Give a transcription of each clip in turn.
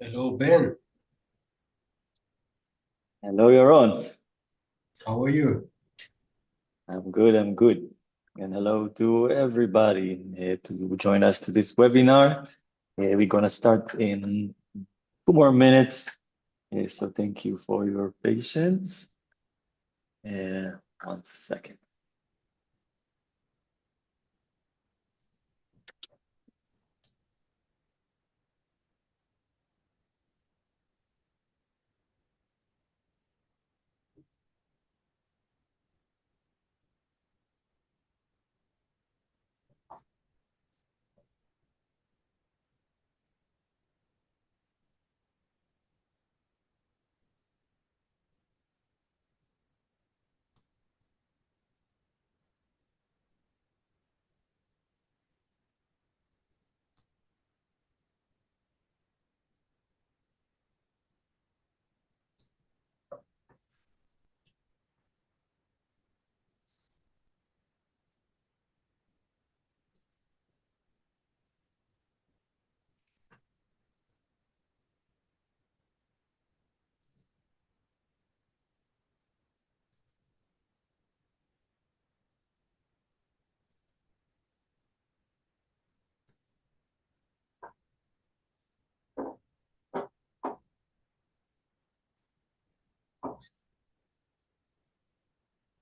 Hello, Ben. Hello, Yaron. How are you? I'm good. I'm good. And hello to everybody to join us to this webinar. We're gonna start in 2 more minutes. So thank you for your patience. 1 second.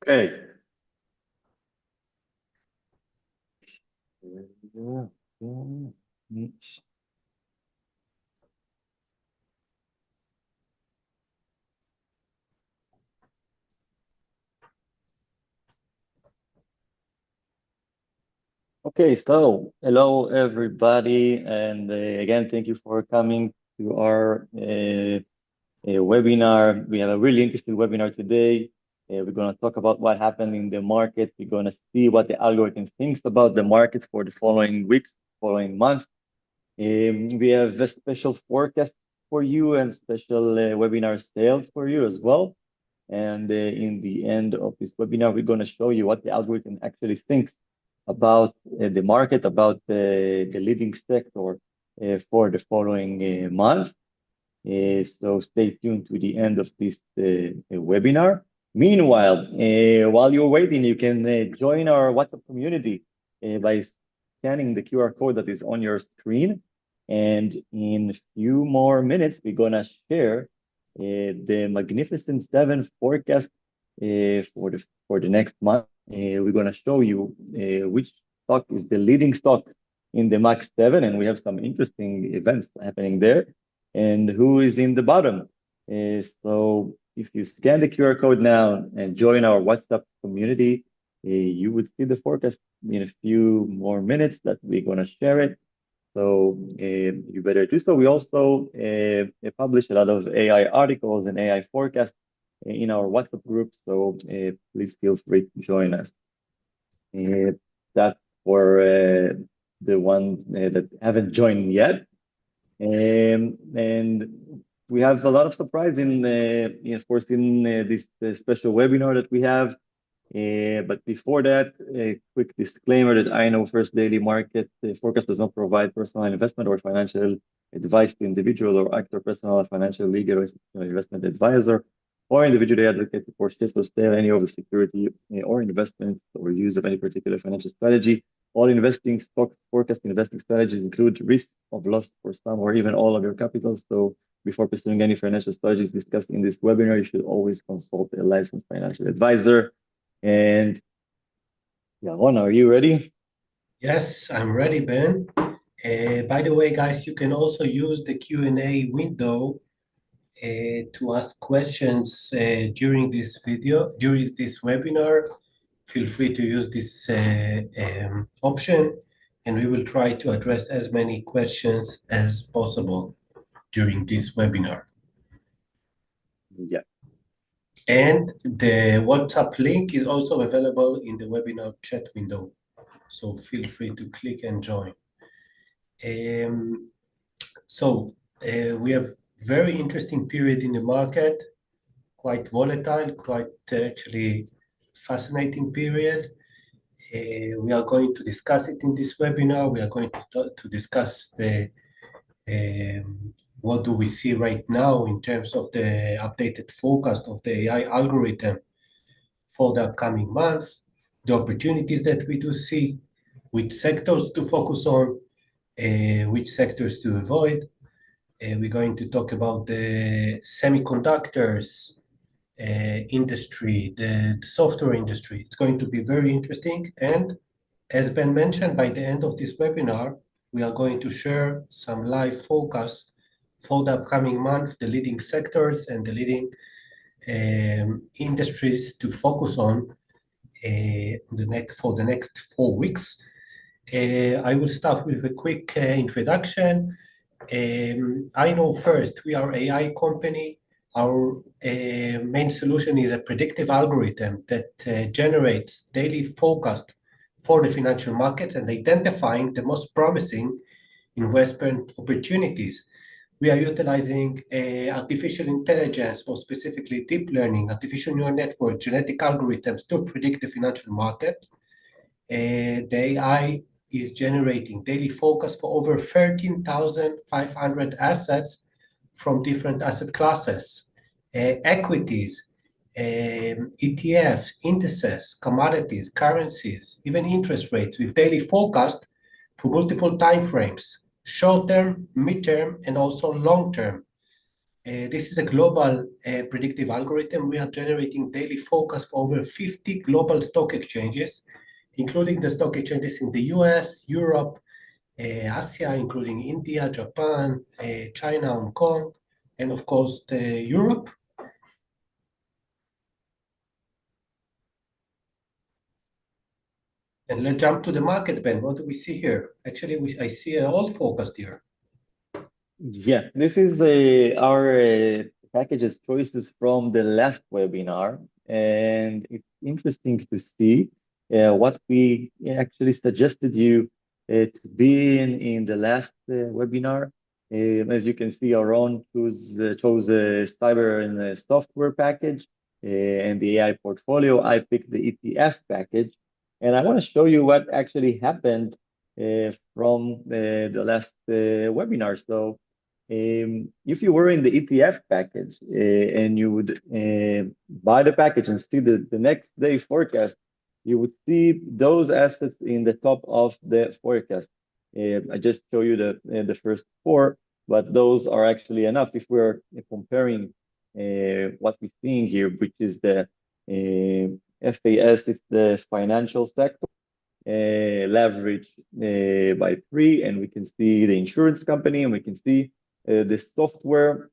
Okay. Here we go. Okay, so hello everybody, and again, thank you for coming to our webinar. We have a really interesting webinar today. We're going to talk about what happened in the market. We're going to see what the algorithm thinks about the market for the following weeks, following month. We have a special forecast for you and special webinar sales for you as well. And in the end of this webinar, we're going to show you what the algorithm actually thinks about the market, about the leading sector for the following month. So stay tuned to the end of this webinar. Meanwhile, while you're waiting, you can join our WhatsApp community by scanning the QR code that is on your screen. And in a few more minutes, we're gonna share the Magnificent Seven forecast for the next month. We're gonna show you which stock is the leading stock in the Max 7, and we have some interesting events happening there and who is in the bottom. So if you scan the QR code now and join our WhatsApp community, you would see the forecast in a few more minutes that we're going to share it. So you better do so. We also publish a lot of AI articles and AI forecasts in our WhatsApp group. So please feel free to join us. That's for the ones that haven't joined yet. And we have a lot of surprise of course, in this special webinar that we have. But before that, a quick disclaimer that I know First Daily Market Forecast does not provide personal investment or financial advice to individual or act or personal financial, legal, or institutional investment advisor or individually advocate to purchase or sell any of the security or investments or use of any particular financial strategy. All investing stocks forecast investing strategies include risk of loss for some or even all of your capital. So before pursuing any financial strategies discussed in this webinar, you should always consult a licensed financial advisor. And Yaron, are you ready? Yes, I'm ready, Ben. By the way, guys, you can also use the Q&A window to ask questions during this webinar. Feel free to use this option, and we will try to address as many questions as possible during this webinar. Yeah. And the WhatsApp link is also available in the webinar chat window. So feel free to click and join. We have very interesting period in the market, quite volatile, quite actually fascinating period. We are going to discuss it in this webinar. We are going to discuss what do we see right now in terms of the updated forecast of the AI algorithm for the upcoming month, the opportunities that we do see, which sectors to focus on, which sectors to avoid. We're going to talk about the semiconductors industry, the software industry. It's going to be very interesting. And as Ben mentioned, by the end of this webinar, we are going to share some live forecasts for the upcoming month, the leading sectors and the leading industries to focus on for the next 4 weeks. I will start with a quick introduction. I know first, we are AI company. Our main solution is a predictive algorithm that generates daily forecast for the financial markets and identifying the most promising investment opportunities. We are utilizing artificial intelligence, more specifically deep learning, artificial neural network, genetic algorithms to predict the financial market. The AI is generating daily forecast for over 13,500 assets from different asset classes, equities, ETFs, indices, commodities, currencies, even interest rates with daily forecast for multiple timeframes, short-term, mid-term, and also long-term. This is a global predictive algorithm. We are generating daily forecast for over 50 global stock exchanges, including the stock exchanges in the US, Europe, Asia, including India, Japan, China, Hong Kong, and of course, Europe. And let's jump to the market, Ben. What do we see here? Actually, I see an old forecast here. Yeah, this is our packages choices from the last webinar, and it's interesting to see what we actually suggested you to be in the last webinar. As you can see, our own chose a cyber and software package and the AI portfolio. I picked the ETF package, and I want to show you what actually happened from the last webinar. So. If you were in the ETF package and you would buy the package and see the next day forecast, you would see those assets in the top of the forecast. I just show you the first four, but those are actually enough if we're comparing what we're seeing here, which is the FAS, it's the financial sector, leverage by 3, and we can see the insurance company, and we can see the software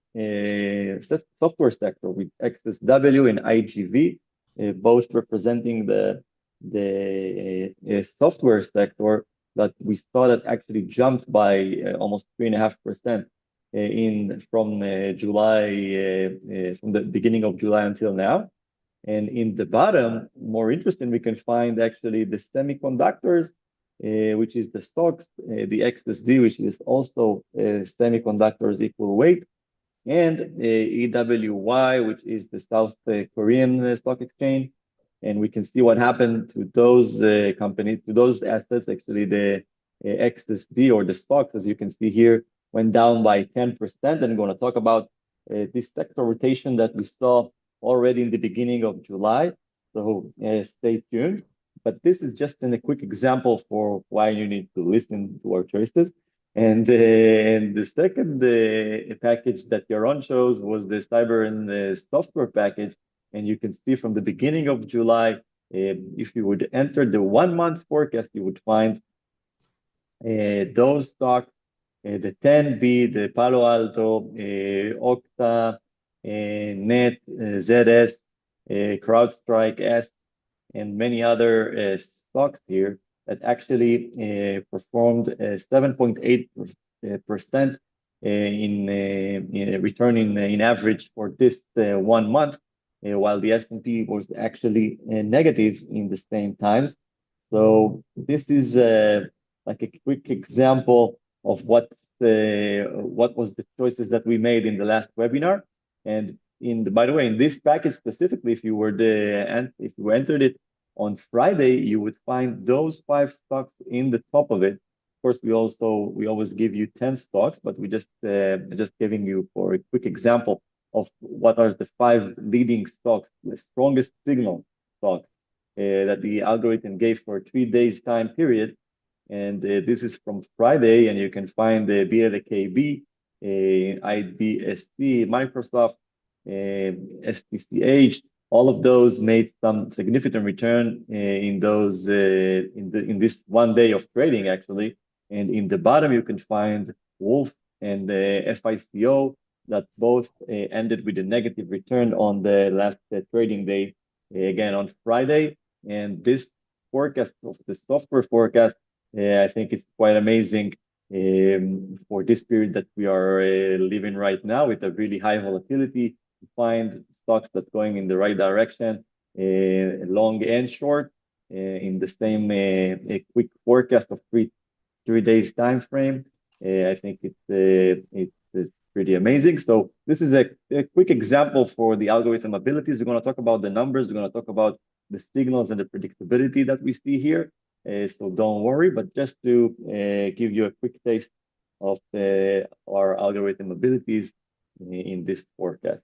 sector with XSW and IGV, both representing the software sector that we saw that actually jumped by almost 3.5% from the beginning of July until now. And in the bottom, more interesting, we can find actually the semiconductors, which is the stocks, the XSD, which is also semiconductors equal weight, and EWY, which is the South Korean stock exchange. And we can see what happened to those companies, to those assets. Actually, the XSD or the stocks, as you can see here, went down by 10%. And I'm going to talk about this sector rotation that we saw already in the beginning of July. So stay tuned. But this is just a quick example for why you need to listen to our choices. And the second package that Yaron chose was the cyber and the software package. And you can see from the beginning of July, if you would enter the 1 month forecast, you would find those stocks, the 10B, the Palo Alto, Okta, Net, ZS, CrowdStrike, S, and many other stocks here that actually performed 7.8% in return in average for this 1 month, while the S&P was actually negative in the same times. So this is like a quick example of what was the choices that we made in the last webinar. And by the way, in this package specifically, if you entered it on Friday, you would find those 5 stocks in the top of it. course, we always give you 10 stocks, but we just giving you for a quick example of what are the five leading stocks, the strongest signal stock that the algorithm gave for 3 days time period. And this is from Friday, and you can find the BLKB, IDST, Microsoft, STCH. All of those made some significant return in those in this 1 day of trading actually. And in the bottom you can find Wolf and FICO that both ended with a negative return on the last trading day, again on Friday. And this forecast of the software forecast, I think it's quite amazing for this period that we are living right now with a really high volatility. Find stocks that going in the right direction, long and short, in the same a quick forecast of 3 days time frame. I think it's pretty amazing. So this is a quick example for the algorithm abilities. We're going to talk about the numbers. We're going to talk about the signals and the predictability that we see here. So don't worry, but just to give you a quick taste of our algorithm abilities in this forecast.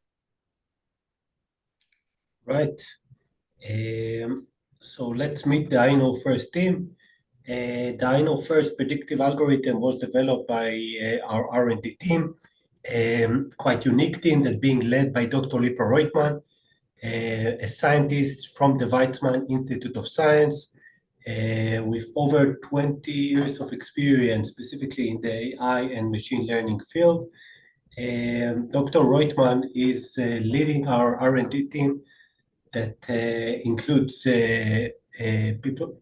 Right. So let's meet the I know first team. The I know first predictive algorithm was developed by our R&D team, quite unique team that being led by Dr. Lipa Reutemann, a scientist from the Weizmann Institute of Science, with over 20 years of experience, specifically in the AI and machine learning field. Dr. Reutemann is leading our R&D team that includes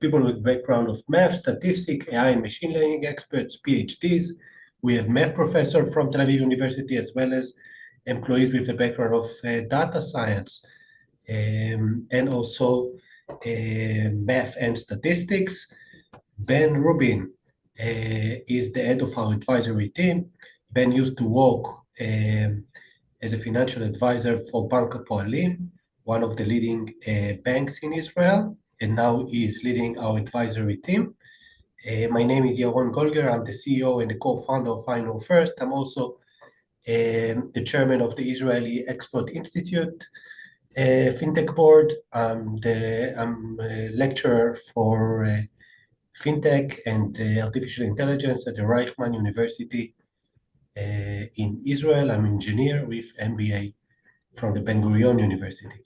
people with background of math, statistics, AI, and machine learning experts, PhDs. We have math professor from Tel Aviv University, as well as employees with a background of data science, and also math and statistics. Ben Rubin is the head of our advisory team. Ben used to work as a financial advisor for Bank Hapoalim, one of the leading banks in Israel, and now he's leading our advisory team. My name is Yaron Golger. I'm the CEO and the co-founder of I Know First. I'm also the chairman of the Israeli Export Institute FinTech board. I'm a lecturer for FinTech and artificial intelligence at the Reichman University in Israel. I'm an engineer with MBA from the Ben-Gurion University.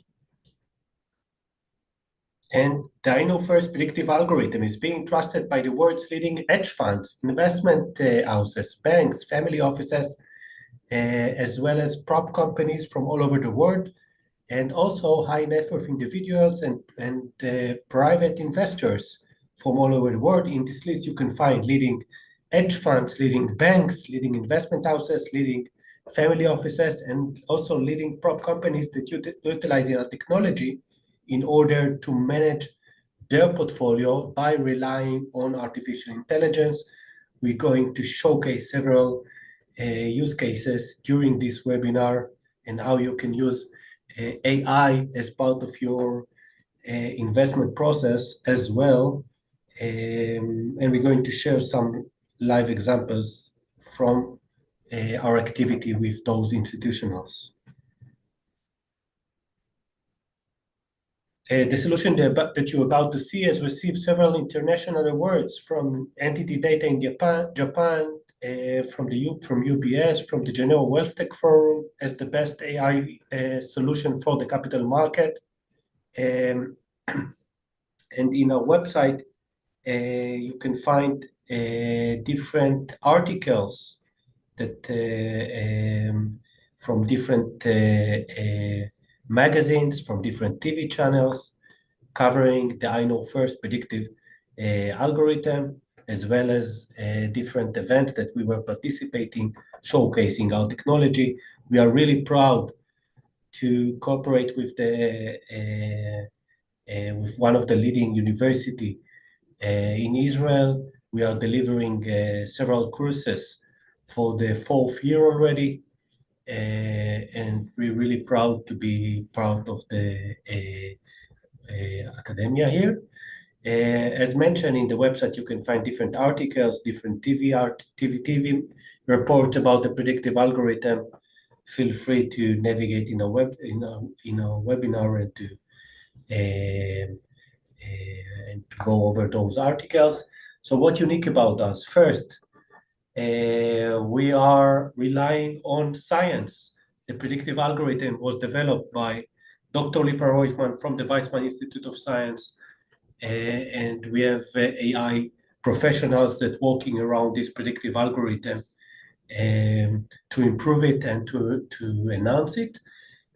And the I Know First predictive algorithm is being trusted by the world's leading hedge funds, investment houses, banks, family offices, as well as prop companies from all over the world, and also high net worth individuals and private investors from all over the world. In this list, you can find leading hedge funds, leading banks, leading investment houses, leading family offices, and also leading prop companies that utilize our technology in order to manage their portfolio by relying on artificial intelligence. We're going to showcase several use cases during this webinar and how you can use AI as part of your investment process as well. And we're going to share some live examples from our activity with those institutionals. The solution that you're about to see has received several international awards from Entity Data in Japan, from UBS, from the Geneva Wealth Tech Forum as the best AI solution for the capital market. And in our website, you can find different articles that from different magazines, from different TV channels, covering the I Know First predictive algorithm, as well as different events that we were participating, showcasing our technology. We are really proud to cooperate with with one of the leading university in Israel. We are delivering several courses for the 4th year already, and we're really proud to be part of the academia here. As mentioned in the website, you can find different articles, different TV reports about the predictive algorithm. Feel free to navigate in a webinar and to go over those articles. So what unique about us? First, we are relying on science. The predictive algorithm was developed by Dr. Lipa Reutemann from the Weizmann Institute of Science, and we have AI professionals that working around this predictive algorithm to improve it and to enhance it.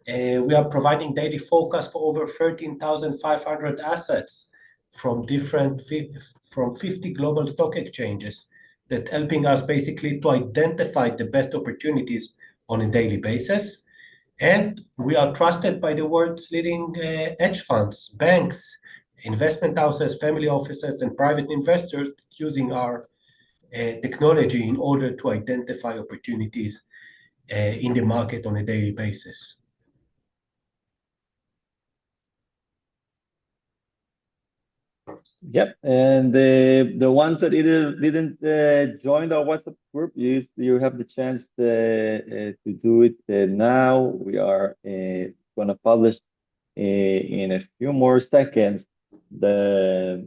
We are providing daily forecast for over 13,500 assets from 50 global stock exchanges, that helping us basically to identify the best opportunities on a daily basis. And we are trusted by the world's leading hedge funds, banks, investment houses, family offices, and private investors using our technology in order to identify opportunities in the market on a daily basis. Yep, and the ones that either didn't join our WhatsApp group, you have the chance to do it now. We are going to publish in a few more seconds the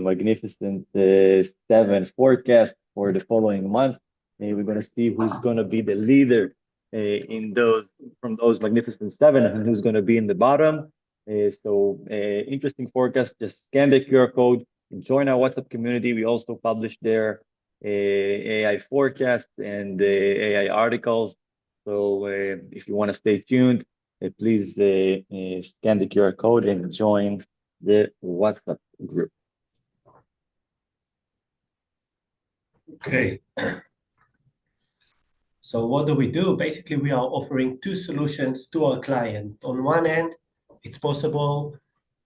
magnificent 7 forecast for the following month. We're going to see who's going to be the leader in those from those magnificent 7 and who's going to be in the bottom. Interesting forecast. Just scan the QR code and join our WhatsApp community. We also publish there AI forecast and AI articles. So if you want to stay tuned, please scan the QR code and join the WhatsApp group. Okay. So what do we do? Basically, we are offering 2 solutions to our client. On one end, it's possible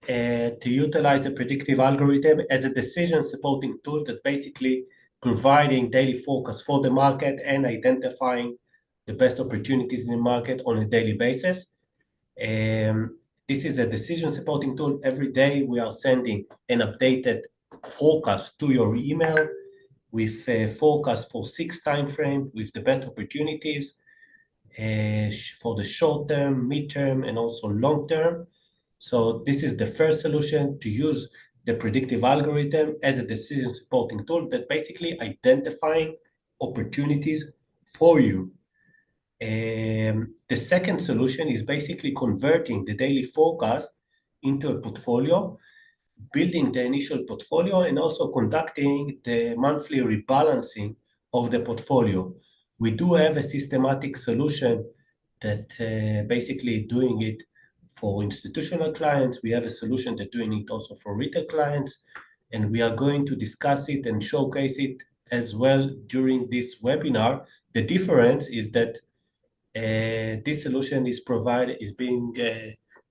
to utilize the predictive algorithm as a decision supporting tool that basically providing daily focus for the market and identifying the best opportunities in the market on a daily basis. This is a decision supporting tool. Every day we are sending an updated forecast to your email with a forecast for 6 time frames with the best opportunities for the short term, mid-term, and also long term. So this is the first solution, to use the predictive algorithm as a decision supporting tool that basically identifying opportunities for you. The second solution is basically converting the daily forecast into a portfolio, building the initial portfolio, and also conducting the monthly rebalancing of the portfolio. We do have a systematic solution that basically doing it for institutional clients. We have a solution that doing it also for retail clients, and we are going to discuss it and showcase it as well during this webinar. The difference is that this solution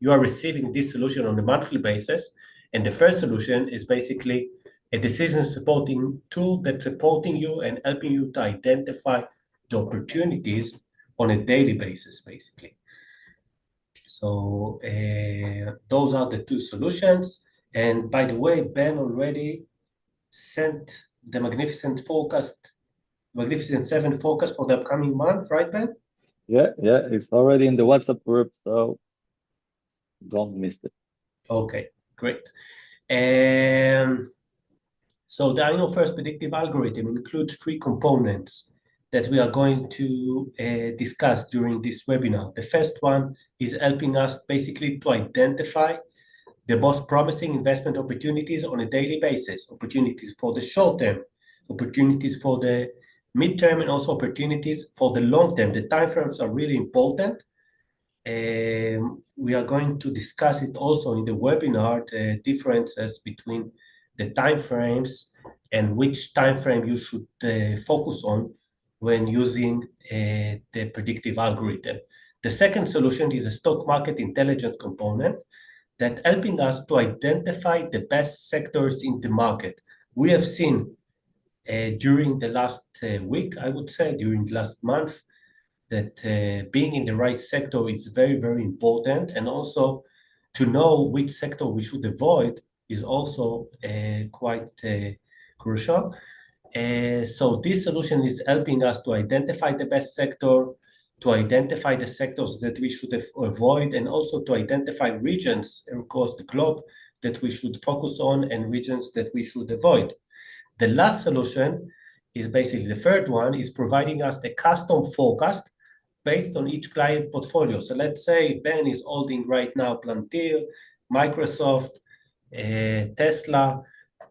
you are receiving this solution on a monthly basis, and the first solution is basically a decision supporting tool that's supporting you and helping you to identify the opportunities on a daily basis, basically. So those are the 2 solutions. And by the way, Ben already sent the Magnificent 7 forecast for the upcoming month, right, Ben? Yeah, it's already in the WhatsApp group, so don't miss it. Okay, great. So the InnoFirst predictive algorithm includes 3 components that we are going to discuss during this webinar. The first one is helping us basically to identify the most promising investment opportunities on a daily basis, opportunities for the short term, opportunities for the midterm, and also opportunities for the long term. The timeframes are really important. We are going to discuss it also in the webinar, the differences between the timeframes and which timeframe you should focus on when using the predictive algorithm. The second solution is a stock market intelligence component that helping us to identify the best sectors in the market. We have seen during the last week, I would say, during the last month, that being in the right sector is very, very important, and also to know which sector we should avoid is also quite crucial. So this solution is helping us to identify the best sector, to identify the sectors that we should avoid, and also to identify regions across the globe that we should focus on and regions that we should avoid. The last solution is basically the third one, is providing us the custom forecast based on each client portfolio. So let's say Ben is holding right now Plantier, Microsoft, Tesla,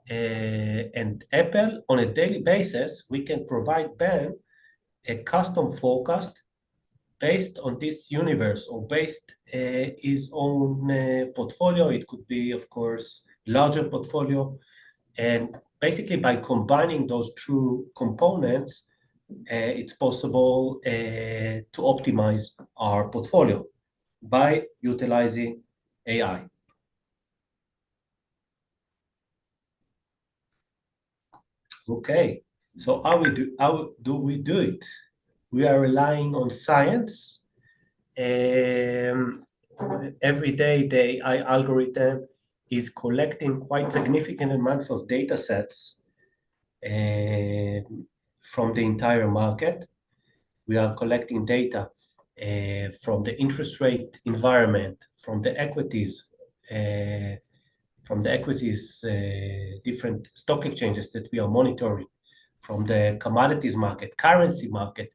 and Apple. On a daily basis, we can provide Ben a custom forecast based on this universe or based his own portfolio. It could be, of course, larger portfolio. And basically, by combining those two components, it's possible to optimize our portfolio by utilizing AI. Okay, so how do we do it? We are relying on science. Every day, the AI algorithm is collecting quite significant amounts of data sets from the entire market. We are collecting data from the interest rate environment, from the equities, different stock exchanges that we are monitoring, from the commodities market, currency market.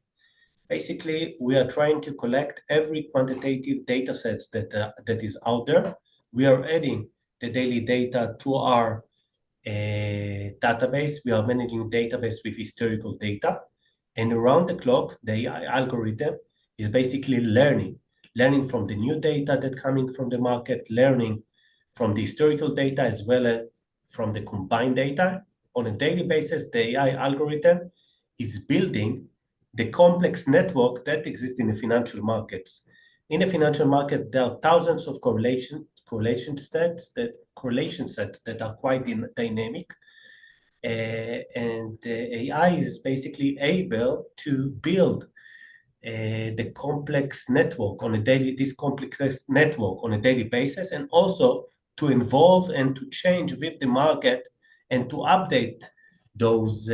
Basically, we are trying to collect every quantitative data sets that is out there. We are adding the daily data to our database. We are managing database with historical data. And around the clock, the AI algorithm is basically learning from the new data that's coming from the market, learning from the historical data as well as from the combined data. On a daily basis, the AI algorithm is building the complex network that exists in the financial markets. In the financial market, there are thousands of correlation sets that are quite dynamic. And the AI is basically able to build the complex network on a daily basis, and also to involve and to change with the market and to update those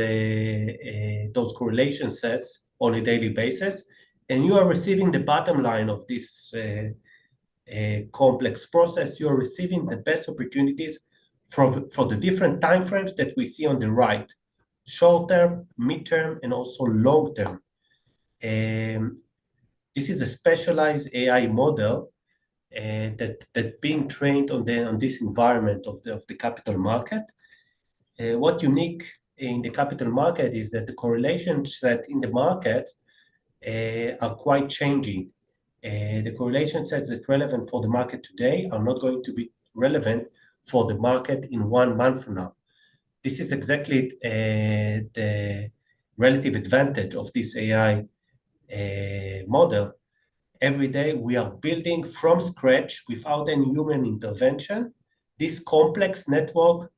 correlation sets on a daily basis. And you are receiving the bottom line of this complex process. You are receiving the best opportunities for the different timeframes that we see on the right: short term, mid-term, and also long term. This is a specialized AI model that being trained on this environment of the capital market. What unique in the capital market is that the correlations set in the market are quite changing. The correlation sets that relevant for the market today are not going to be relevant for the market in 1 month from now. This is exactly the relative advantage of this AI model. Every day we are building from scratch without any human intervention this complex network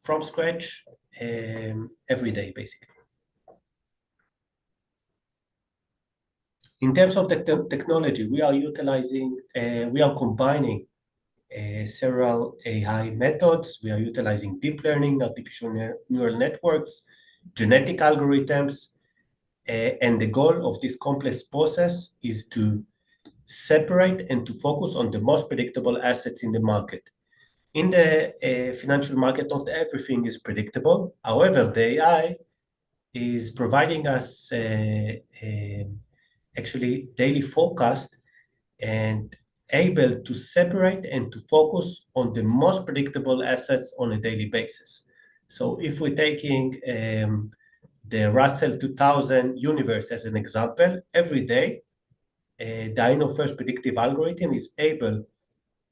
from scratch every day, basically. In terms of the technology, we are combining several AI methods. We are utilizing deep learning, artificial neural networks, genetic algorithms, and the goal of this complex process is to separate and to focus on the most predictable assets in the market. In the financial market, not everything is predictable. However, the AI is providing us actually daily forecast and able to separate and to focus on the most predictable assets on a daily basis. So if we're taking the Russell 2000 universe as an example, every day, the INO-first predictive algorithm is able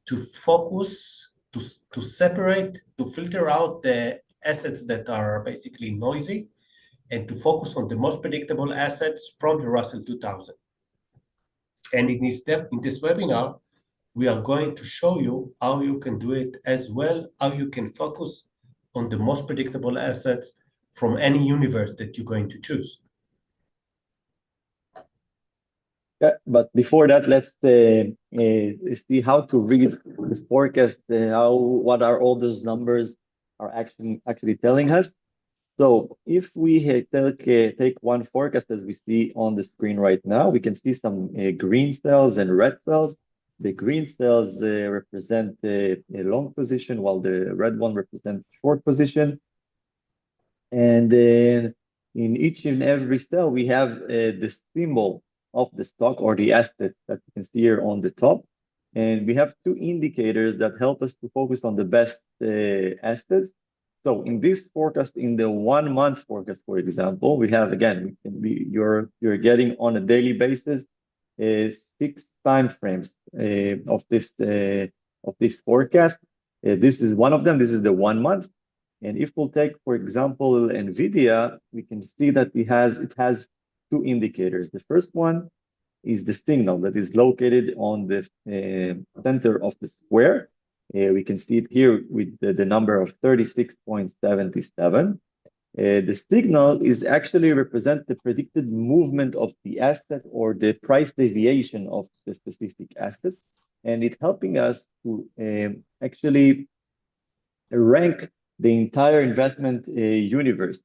to focus, to separate, to filter out the assets that are basically noisy, and to focus on the most predictable assets from the Russell 2000. And in this webinar, we are going to show you how you can do it as well, how you can focus on the most predictable assets from any universe that you're going to choose. Yeah, but before that, let's see how to read this forecast, what are all those numbers are actually telling us. So if we take one forecast as we see on the screen right now, we can see some green cells and red cells. The green cells represent a long position, while the red one represents short position. And then in each and every cell, we have the symbol of the stock or the asset that you can see here on the top. And we have two indicators that help us to focus on the best assets. So in this forecast, in the 1 month forecast, for example, we have again, you're getting on a daily basis 6 time frames of this forecast. This is one of them. This is the 1 month. And if we'll take, for example, NVIDIA, we can see that it has two indicators. The first one is the signal that is located on the center of the square. We can see it here with the number of 36.77. The signal is actually represent the predicted movement of the asset or the price deviation of the specific asset. And it helping us to actually rank the entire investment universe.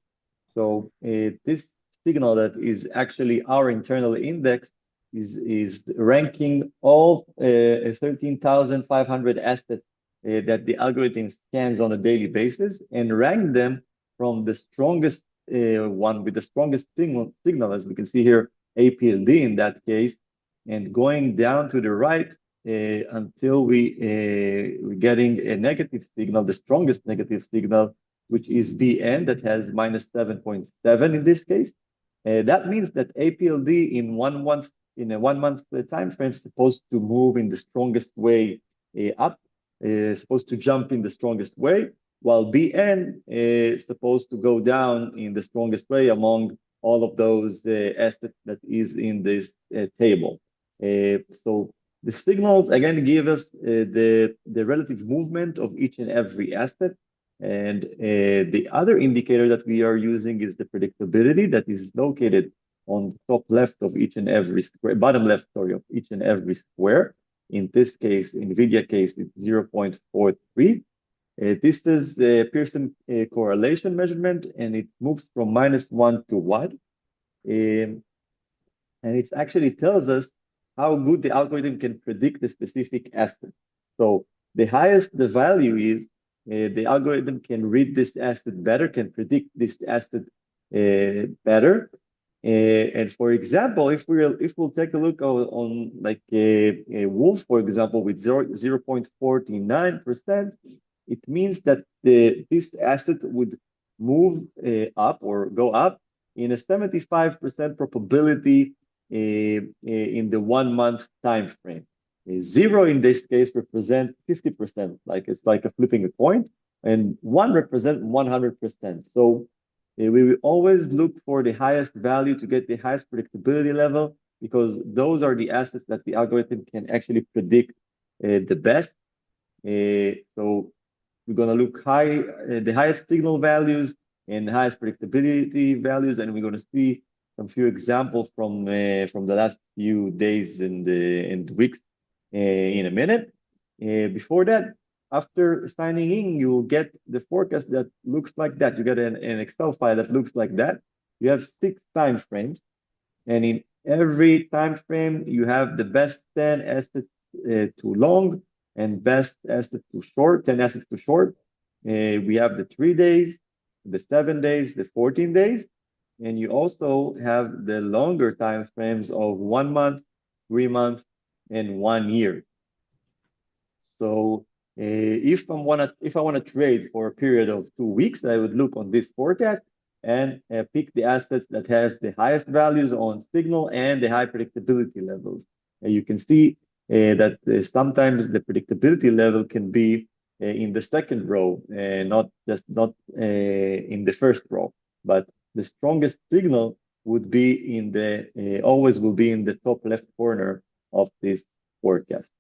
So this signal that is actually our internal index is ranking all 13,500 assets that the algorithm scans on a daily basis and rank them from the strongest one with the strongest signal, as we can see here, APLD in that case, and going down to the right until we're getting a negative signal, the strongest negative signal, which is BN that has minus 7.7 in this case. That means that APLD in 1 month, in a 1 month time frame, is supposed to move in the strongest way up, supposed to jump in the strongest way, while BN is supposed to go down in the strongest way among all of those assets that is in this table. So the signals again give us the relative movement of each and every asset. And the other indicator that we are using is the predictability that is located on the top left of each and every square, bottom left, sorry, of each and every square. In this case, NVIDIA case, it's 0.43. This is a Pearson correlation measurement, and it moves from -1 to 1. And it actually tells us how good the algorithm can predict the specific asset. So the highest the value is, the algorithm can read this asset better, can predict this asset better. And for example, if we'll take a look on like a wolf, for example, with 0.49%, it means that this asset would move up or go up in a 75% probability in the 1 month time frame. Zero in this case represent 50%, like it's like a flipping a coin, and one represent 100%. So we will always look for the highest value to get the highest predictability level, because those are the assets that the algorithm can actually predict the best. So we're going to look the highest signal values and highest predictability values, and we're going to see some few examples from the last few days and weeks in a minute. Before that, after signing in, you'll get the forecast that looks like that. You get an Excel file that looks like that. You have 6 time frames, and in every time frame, you have the best 10 assets to long and best asset to short, 10 assets to short. We have the 3 days, the 7 days, the 14 days, and you also have the longer time frames of 1 month, 3 months, and 1 year. So if I wanna trade for a period of 2 weeks, I would look on this forecast and pick the assets that has the highest values on signal and the high predictability levels. You can see that sometimes the predictability level can be in the second row, not in the first row. But the strongest signal would be in the always will be in the top left corner of this forecast.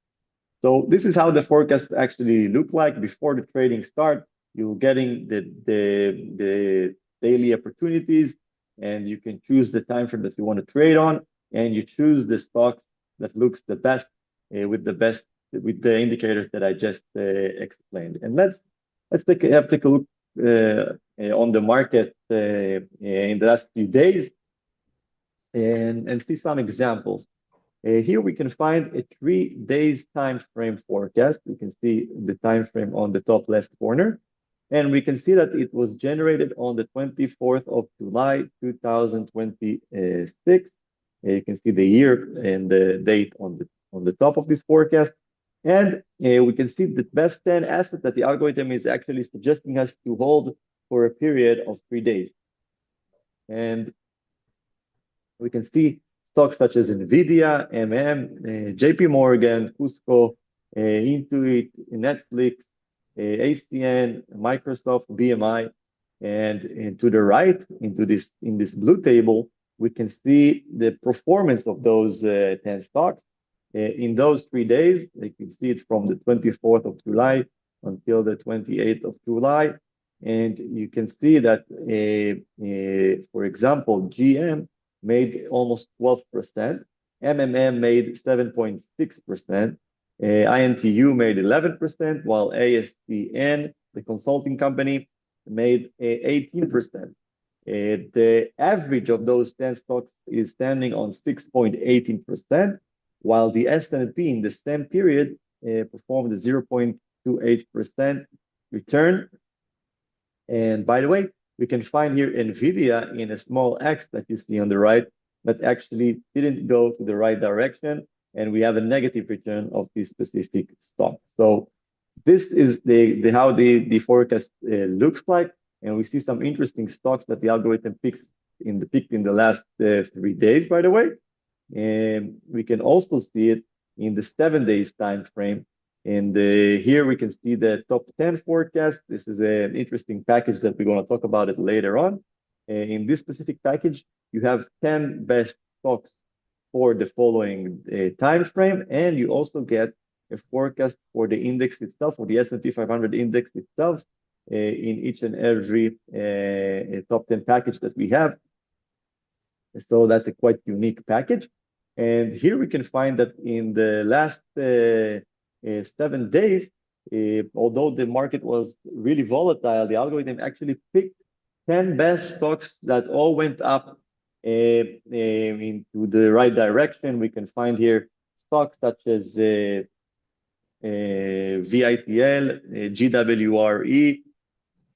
So this is how the forecast actually look like before the trading start. You're getting the daily opportunities, and you can choose the time frame that you want to trade on, and you choose the stocks that looks the best with the indicators that I just explained. And let's take a look on the market in the last few days and see some examples. Here we can find a 3 days time frame forecast. We can see the time frame on the top left corner, and we can see that it was generated on the 24th of July 2026. You can see the year and the date on the top of this forecast. And we can see the best 10 assets that the algorithm is actually suggesting us to hold for a period of 3 days. And we can see stocks such as Nvidia, JP Morgan, Cusco, Intuit, Netflix, ACN, Microsoft, BMI, and to the right, in this blue table, we can see the performance of those 10 stocks in those 3 days. You can see it from the 24th of July until the 28th of July. And you can see that, for example, GM made almost 12%, MMM made 7.6%, INTU made 11%, while ASTN, the consulting company, made 18%. The average of those 10 stocks is standing on 6.18%, while the S&P in the same period performed a 0.28% return. And by the way, we can find here NVIDIA in a small X that you see on the right that actually didn't go to the right direction, and we have a negative return of this specific stock. So this is how the forecast looks like, and we see some interesting stocks that the algorithm picked in the last 3 days, by the way. And we can also see it in the 7 days time frame. And here we can see the top 10 forecast. This is an interesting package that we're going to talk about it later on. In this specific package, you have 10 best stocks for the following time frame, and you also get a forecast for the index itself, for the S&P 500 index itself, in each and every top 10 package that we have. So that's a quite unique package. And here we can find that in the last 7 days, although the market was really volatile, the algorithm actually picked 10 best stocks that all went up into the right direction. We can find here stocks such as VITL, GWRE,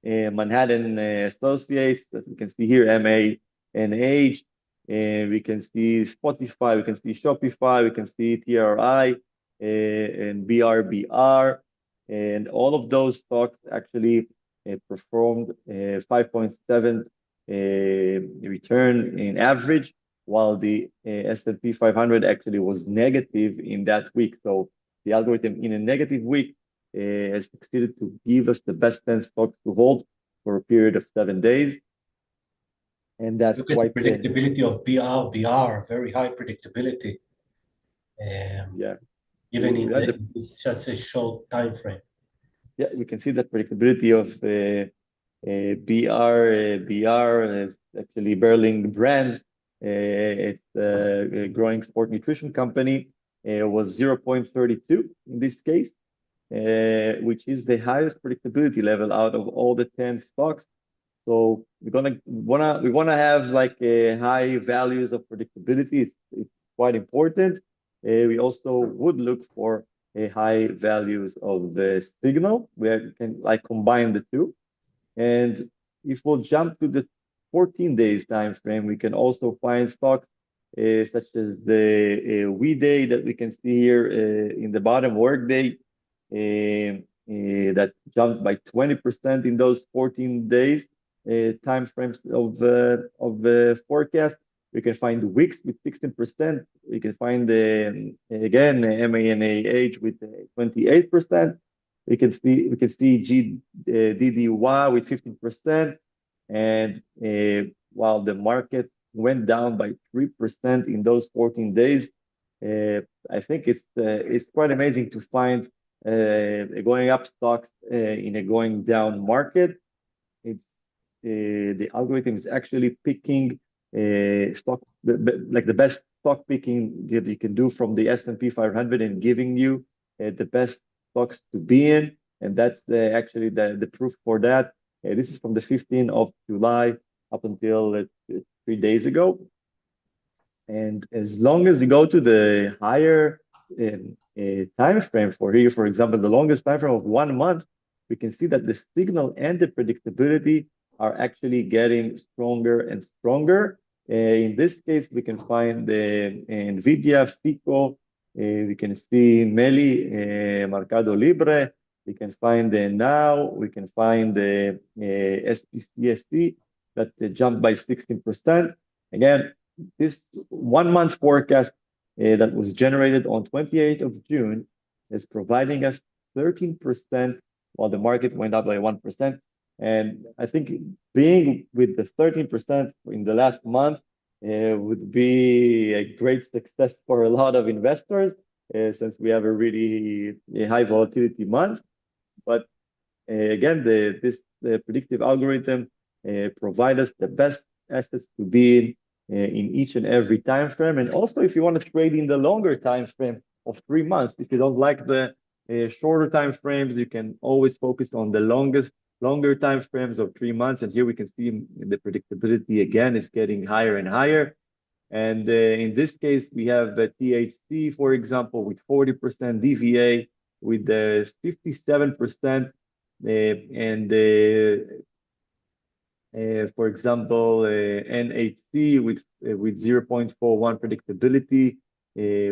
Manhattan Associates, that we can see here, MANH, and we can see Spotify, we can see Shopify, we can see TRI, and BRBR, and all of those stocks actually performed 5.7 return in average, while the S&P 500 actually was negative in that week. So the algorithm in a negative week has succeeded to give us the best 10 stocks to hold for a period of 7 days. And that's Look at the predictability of BR, very high predictability. Yeah. Even in this such a short time frame. Yeah, we can see the predictability of BR is actually Berling Brands. It's a growing sport nutrition company. It was 0.32 in this case, which is the highest predictability level out of all the 10 stocks. So we wanna have like high values of predictability. It's quite important. We also would look for high values of the signal. We can like combine the two. And if we'll jump to the 14 days time frame, we can also find stocks such as the WeDay that we can see here in the bottom, Workday, that jumped by 20% in those 14 days time frames of the forecast. We can find Wix with 16%. We can find again MANAH with 28%. We can see DDY with 15%. And while the market went down by 3% in those 14 days, I think it's quite amazing to find going up stocks in a going down market. It's the algorithm is actually picking stock like the best stock picking that you can do from the S&P 500 and giving you the best stocks to be in. And that's actually the proof for that. This is from the 15th of July up until 3 days ago. And as long as we go to the higher time frame for here, for example, the longest time frame of 1 month, we can see that the signal and the predictability are actually getting stronger and stronger. In this case, we can find the NVIDIA, FICO, we can see Meli, Mercado Libre, we can find the Now, we can find the SPCSC that jumped by 16%. Again, this 1 month forecast that was generated on 28th of June is providing us 13% while the market went up by 1%. And I think being with the 13% in the last month would be a great success for a lot of investors since we have a really high volatility month. But again, this predictive algorithm provide us the best assets to be in each and every time frame. And also, if you want to trade in the longer time frame of 3 months, if you don't like the shorter time frames, you can always focus on the longer time frames of 3 months. And here we can see the predictability again is getting higher and higher. And in this case, we have THC, for example, with 40%, DVA with 57%, and for example, NHC with 0.41 predictability,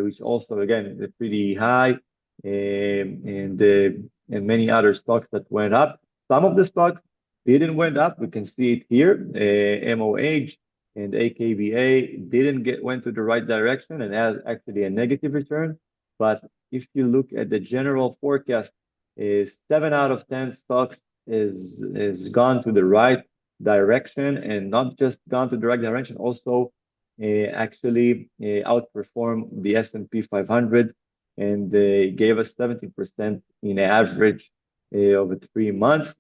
which also again is pretty high, and many other stocks that went up. Some of the stocks didn't went up. We can see it here. MOH and AKBA went to the right direction and has actually a negative return. But if you look at the general forecast, 7 out of 10 stocks is gone to the right direction, and not just gone to the right direction, also actually outperformed the S&P 500 and gave us 17% in average over 3 months.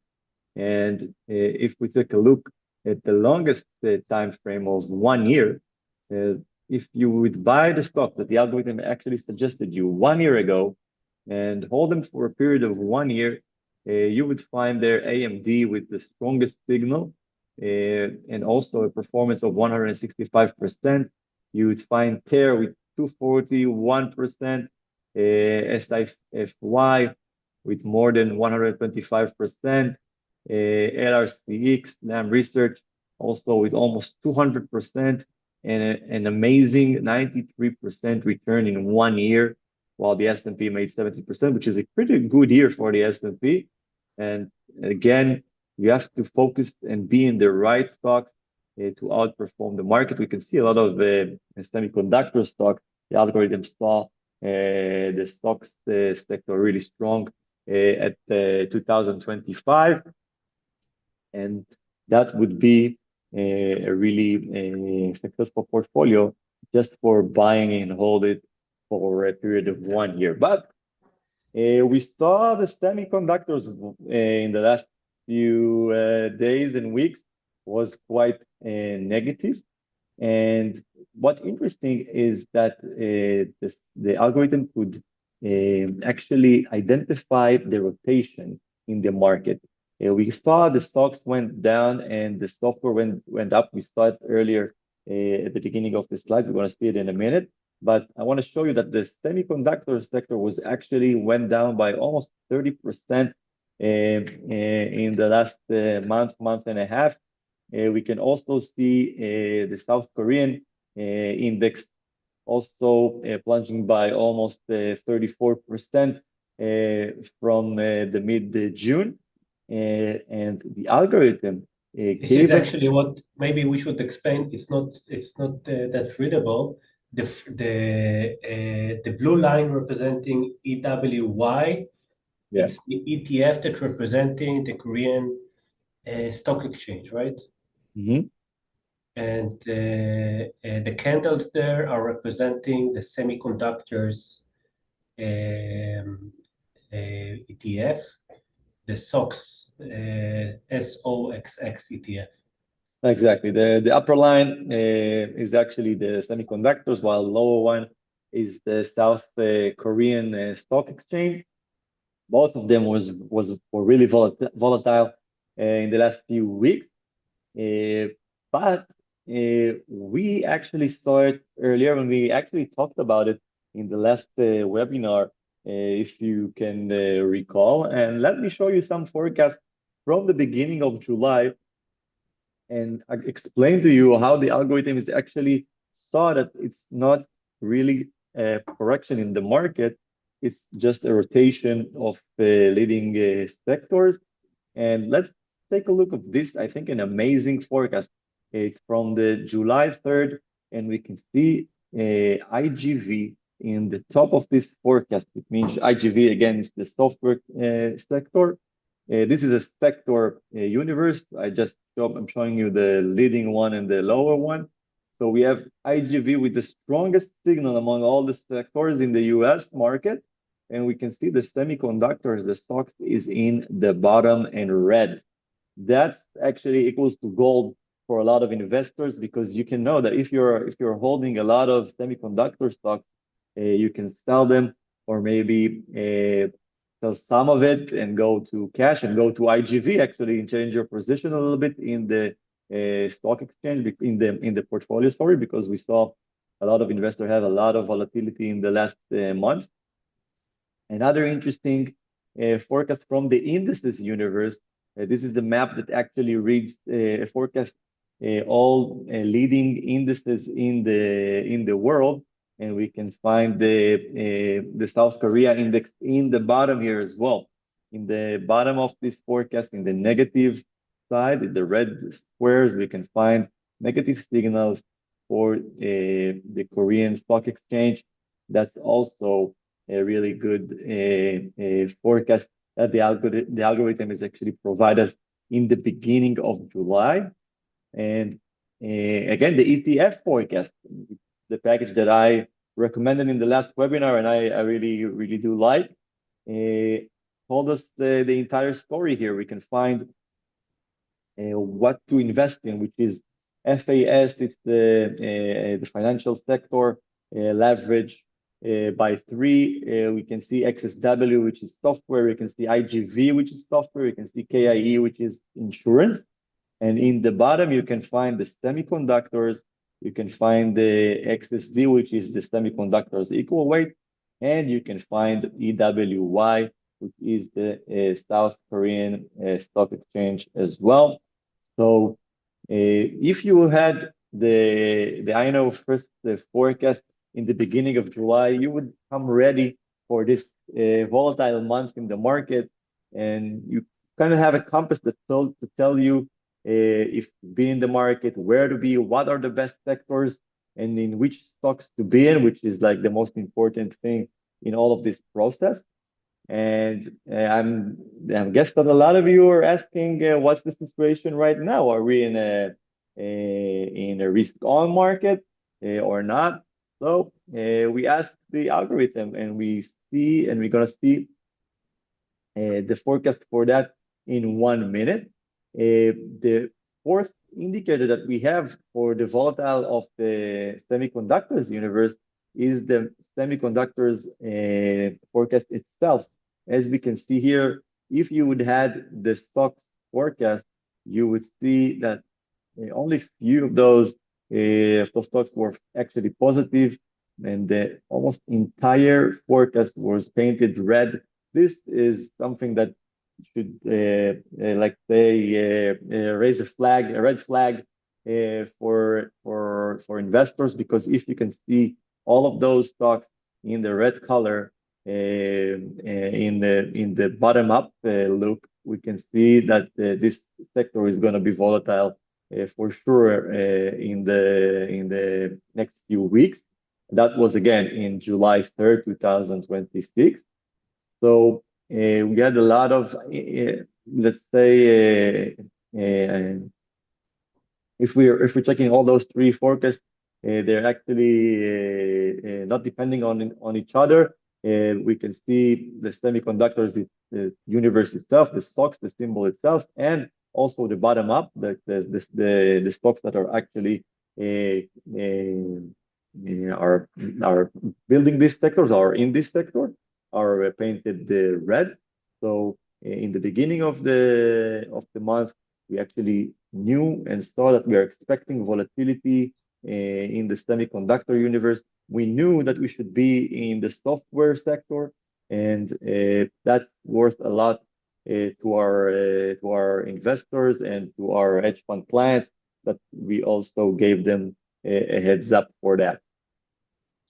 And if we take a look at the longest time frame of 1 year, if you would buy the stock that the algorithm actually suggested you 1 year ago and hold them for a period of 1 year, you would find their AMD with the strongest signal and also a performance of 165%. You would find TER with 241%, SIFY with more than 125%, LRCX, Lam Research, also with almost 200%, and an amazing 93% return in 1 year, while the S&P made 70%, which is a pretty good year for the S&P. And again, you have to focus and be in the right stocks to outperform the market. We can see a lot of semiconductor stocks. The algorithm saw the stocks sector really strong at 2025. And that would be a really successful portfolio just for buying and hold it for a period of 1 year. But we saw the semiconductors in the last few days and weeks was quite negative. And what's interesting is that the algorithm could actually identify the rotation in the market. We saw the stocks went down and the software went up. We saw it earlier at the beginning of the slides. We're going to see it in a minute. But I want to show you that the semiconductor sector went down by almost 30% in the last month and a half. We can also see the South Korean index also plunging by almost 34% from the mid-June. And the algorithm this is actually what maybe we should explain. It's not that readable. The blue line representing EWY, Yeah. it's the ETF that representing the Korean stock exchange, right? Mm-hmm. And the candles there are representing the semiconductors ETF, the SOX SOXX ETF. Exactly. The upper line is actually the semiconductors, while the lower one is the South Korean stock exchange. Both of them were really volatile in the last few weeks. Uh, but we actually saw it earlier when we actually talked about it in the last webinar, if you can recall. And let me show you some forecasts from the beginning of July and explain to you how the algorithm is actually saw that it's not really a correction in the market. It's just a rotation of leading sectors, and let's take a look at this. I think an amazing forecast. It's from the July 3rd, and we can see IGV in the top of this forecast. It means IGV again is the software sector. This is a sector universe. I'm showing you the leading one and the lower one. So we have IGV with the strongest signal among all the sectors in the US market, and we can see the semiconductors, the stocks is in the bottom in red. That's actually equals to gold for a lot of investors because you can know that if you're holding a lot of semiconductor stocks, you can sell them or maybe sell some of it and go to cash and go to IGV actually and change your position a little bit in the stock exchange in the portfolio story because we saw a lot of investors have a lot of volatility in the last month. Another interesting forecast from the indices universe. This is the map that actually reads a forecast all leading indices in the world, and we can find the South Korea index in the bottom here as well. In the bottom of this forecast, in the negative side, in the red squares, we can find negative signals for the Korean stock exchange. That's also a really good forecast that the algorithm is actually provide us in the beginning of July. And again, the ETF forecast, the package that I recommended in the last webinar, and I really, really do like, told us the entire story here. We can find what to invest in, which is FAS, it's the financial sector, leverage by three. We can see XSW, which is software. We can see IGV, which is software. We can see KIE, which is insurance. And in the bottom, you can find the semiconductors. You can find the XSD, which is the semiconductors equal weight. And you can find EWY, which is the South Korean stock exchange as well. So if you had the INO first forecast in the beginning of July, you would come ready for this volatile month in the market, and you kind of have a compass to tell you if to be in the market, where to be, what are the best sectors, and in which stocks to be in, which is like the most important thing in all of this process. And I'm guess that a lot of you are asking, what's the situation right now? Are we in a risk on market or not? So we ask the algorithm, and we're gonna see the forecast for that in 1 minute. The fourth indicator that we have for the volatile of the semiconductors universe is the semiconductors forecast itself. As we can see here, if you would had the stocks forecast, you would see that only few of those stocks were actually positive, and the almost entire forecast was painted red. This is something that should, like say, raise a red flag for investors, because if you can see all of those stocks in the red color in the bottom up look, we can see that this sector is going to be volatile for sure in the next few weeks. That was again in July 3rd, 2026. So we had a lot of, let's say, if we're checking all those three forecasts, they're actually not depending on each other. We can see the semiconductors, the universe itself, the stocks, the symbol itself, and also the bottom up, the stocks that are actually uh, are building these sectors, are in this sector, are painted red. So in the beginning of the month, we actually knew and saw that we are expecting volatility in the semiconductor universe. We knew that we should be in the software sector, and that's worth a lot to our investors and to our hedge fund clients, that we also gave them a heads up for that.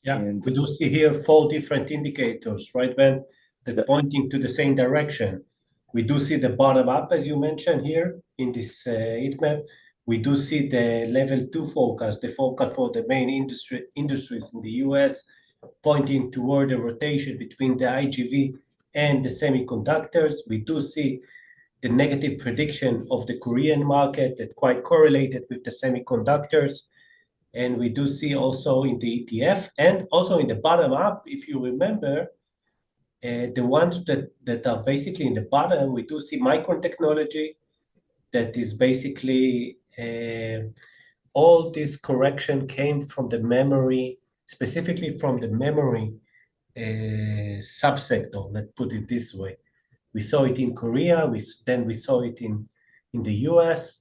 Yeah, And we do see here four different indicators, right, Ben, that the, pointing to the same direction. We do see the bottom up, as you mentioned here in this heat map. We do see the level 2 forecast, the forecast for the main industries in the US, pointing toward a rotation between the IGV and the semiconductors. We do see the negative prediction of the Korean market that quite correlated with the semiconductors. And we do see also in the ETF and also in the bottom up, if you remember, the ones that are basically in the bottom, we do see Micron technology that is basically all this correction came from the memory, specifically from the memory subsector, let's put it this way. We saw it in Korea, then we saw it in the US.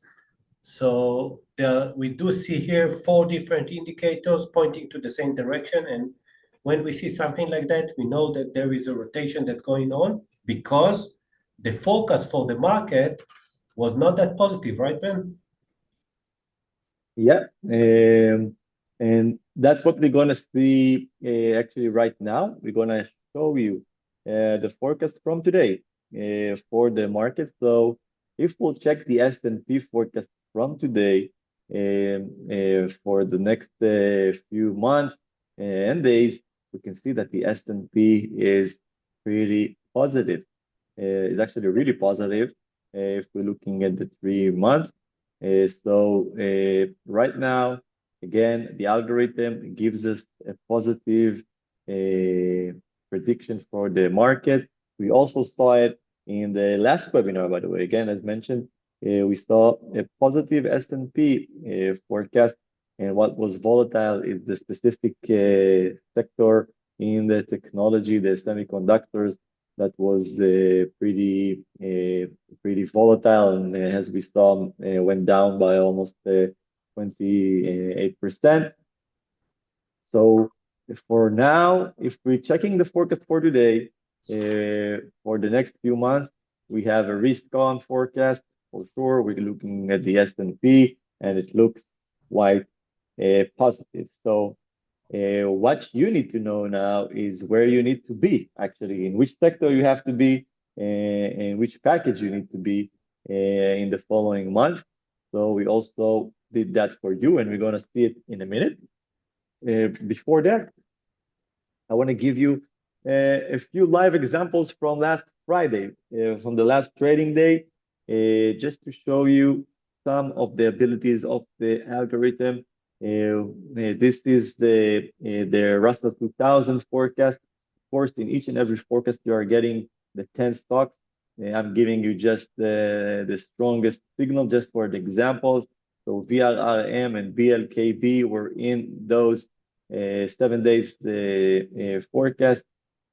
So we do see here four different indicators pointing to the same direction. And when we see something like that, we know that there is a rotation that's going on because the forecast for the market was not that positive, right, Ben? Yeah, and that's what we're gonna see actually right now. We're gonna show you the forecast from today for the market. So if we'll check the S&P forecast from today for the next few months and days, we can see that the S&P is pretty positive. Is actually really positive if we're looking at the 3 months. So right now, again, the algorithm gives us a positive prediction for the market. We also saw it in the last webinar, by the way. Again, as mentioned, we saw a positive S&P forecast, and what was volatile is the specific sector in the technology, the semiconductors, that was pretty volatile, and as we saw, went down by almost 28%. So for now, if we're checking the forecast for today, for the next few months, we have a risk-on forecast for sure. We're looking at the S&P, and it looks quite positive. So what you need to know now is where you need to be, actually, in which sector you have to be, and which package you need to be in the following month. So we also did that for you, and we're going to see it in a minute. Before that, I want to give you a few live examples from last Friday, from the last trading day, just to show you some of the abilities of the algorithm. This is the Russell 2000 forecast. Of course, in each and every forecast, you are getting the 10 stocks. I'm giving you just the strongest signal just for the examples. So VRRM and BLKB were in those 7 days forecast,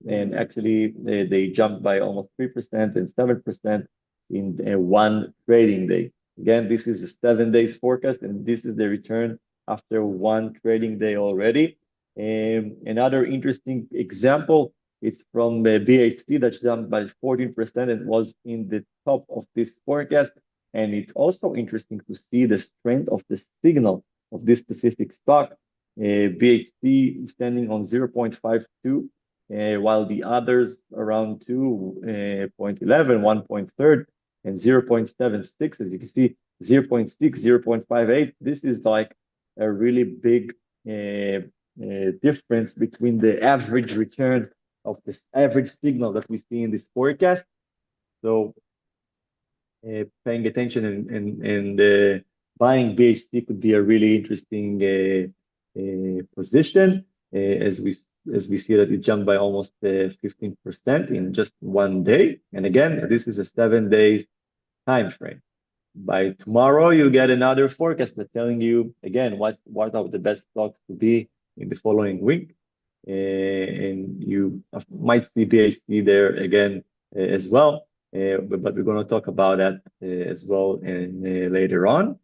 and actually they jumped by almost 3% and 7% in one trading day. Again, this is a 7 days forecast, and this is the return after one trading day already. Another interesting example, it's from BHC that jumped by 14% and was in the top of this forecast. And it's also interesting to see the strength of the signal of this specific stock. BHC standing on 0.52, while the others around 2.11, 1.3, and 0.76, as you can see, 0.6, 0.58. This is like a really big difference between the average return of this average signal that we see in this forecast. So paying attention and buying BHC could be a really interesting position, as we see that it jumped by almost 15% in just one day. And again, this is a 7 days time frame. by tomorrow, you get another forecast that's telling you again what are the best stocks to be in the following week. And you might see BAC there again as well. But we're going to talk about that as well and later on.